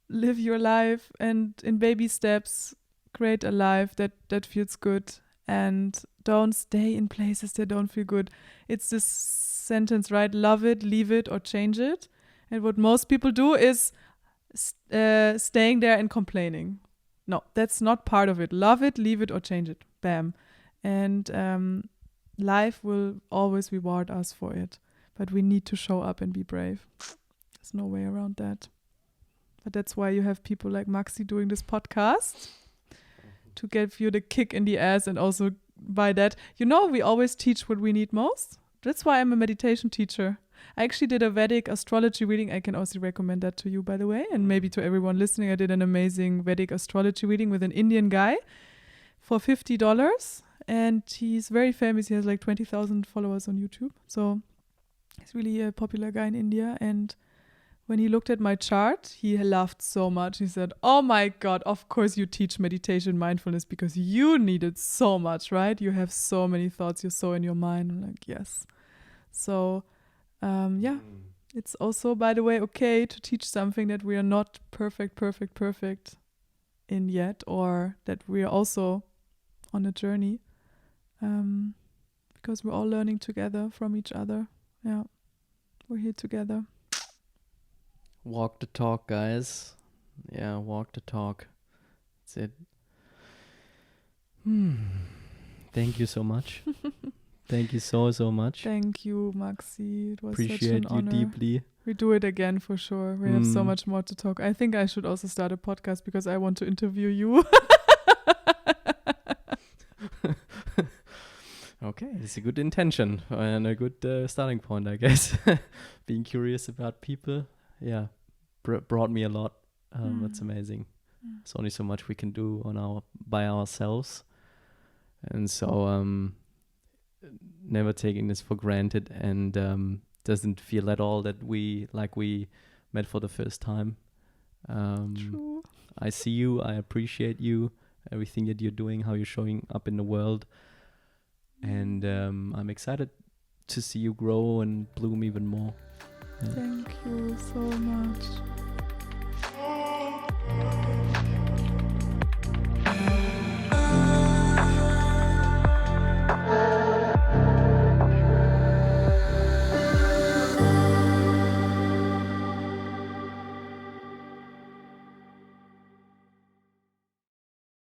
live your life, and in baby steps, create a life that feels good, and don't stay in places that don't feel good. It's this sentence, right? Love it, leave it, or change it. And what most people do is staying there and complaining. No, that's not part of it. Love it, leave it, or change it. Bam. And life will always reward us for it. But we need to show up and be brave. There's no way around that. But that's why you have people like Maxi doing this podcast, to give you the kick in the ass. And also by that, we always teach what we need most. That's why I'm a meditation teacher. I actually did a Vedic astrology reading. I can also recommend that to you, by the way, and maybe to everyone listening. I did an amazing Vedic astrology reading with an Indian guy for $50, and he's very famous. He has like 20,000 followers on YouTube. So he's really a popular guy in India. And when he looked at my chart, he laughed so much. He said, "Oh my God, of course you teach meditation, mindfulness, because you need it so much, right? You have so many thoughts. You're so in your mind." I'm like, yes. So it's also, by the way, okay to teach something that we are not perfect in yet, or that we are also on a journey, because we're all learning together from each other. Yeah, we're here together. Walk the talk, guys. Yeah, walk the talk. That's it. Thank you so much. Thank you so much. Thank you, Maxi. It was Appreciate such an honor. you deeply. We do it again for sure. We have so much more to talk. I think I should also start a podcast because I want to interview you. Okay, it's a good intention and a good starting point, I guess. Being curious about people, brought me a lot. That's amazing. There's only so much we can do by ourselves, and so never taking this for granted, and doesn't feel at all that we met for the first time. True. I see you. I appreciate you, everything that you're doing, how you're showing up in the world. And I'm excited to see you grow and bloom even more. Yeah. Thank you so much.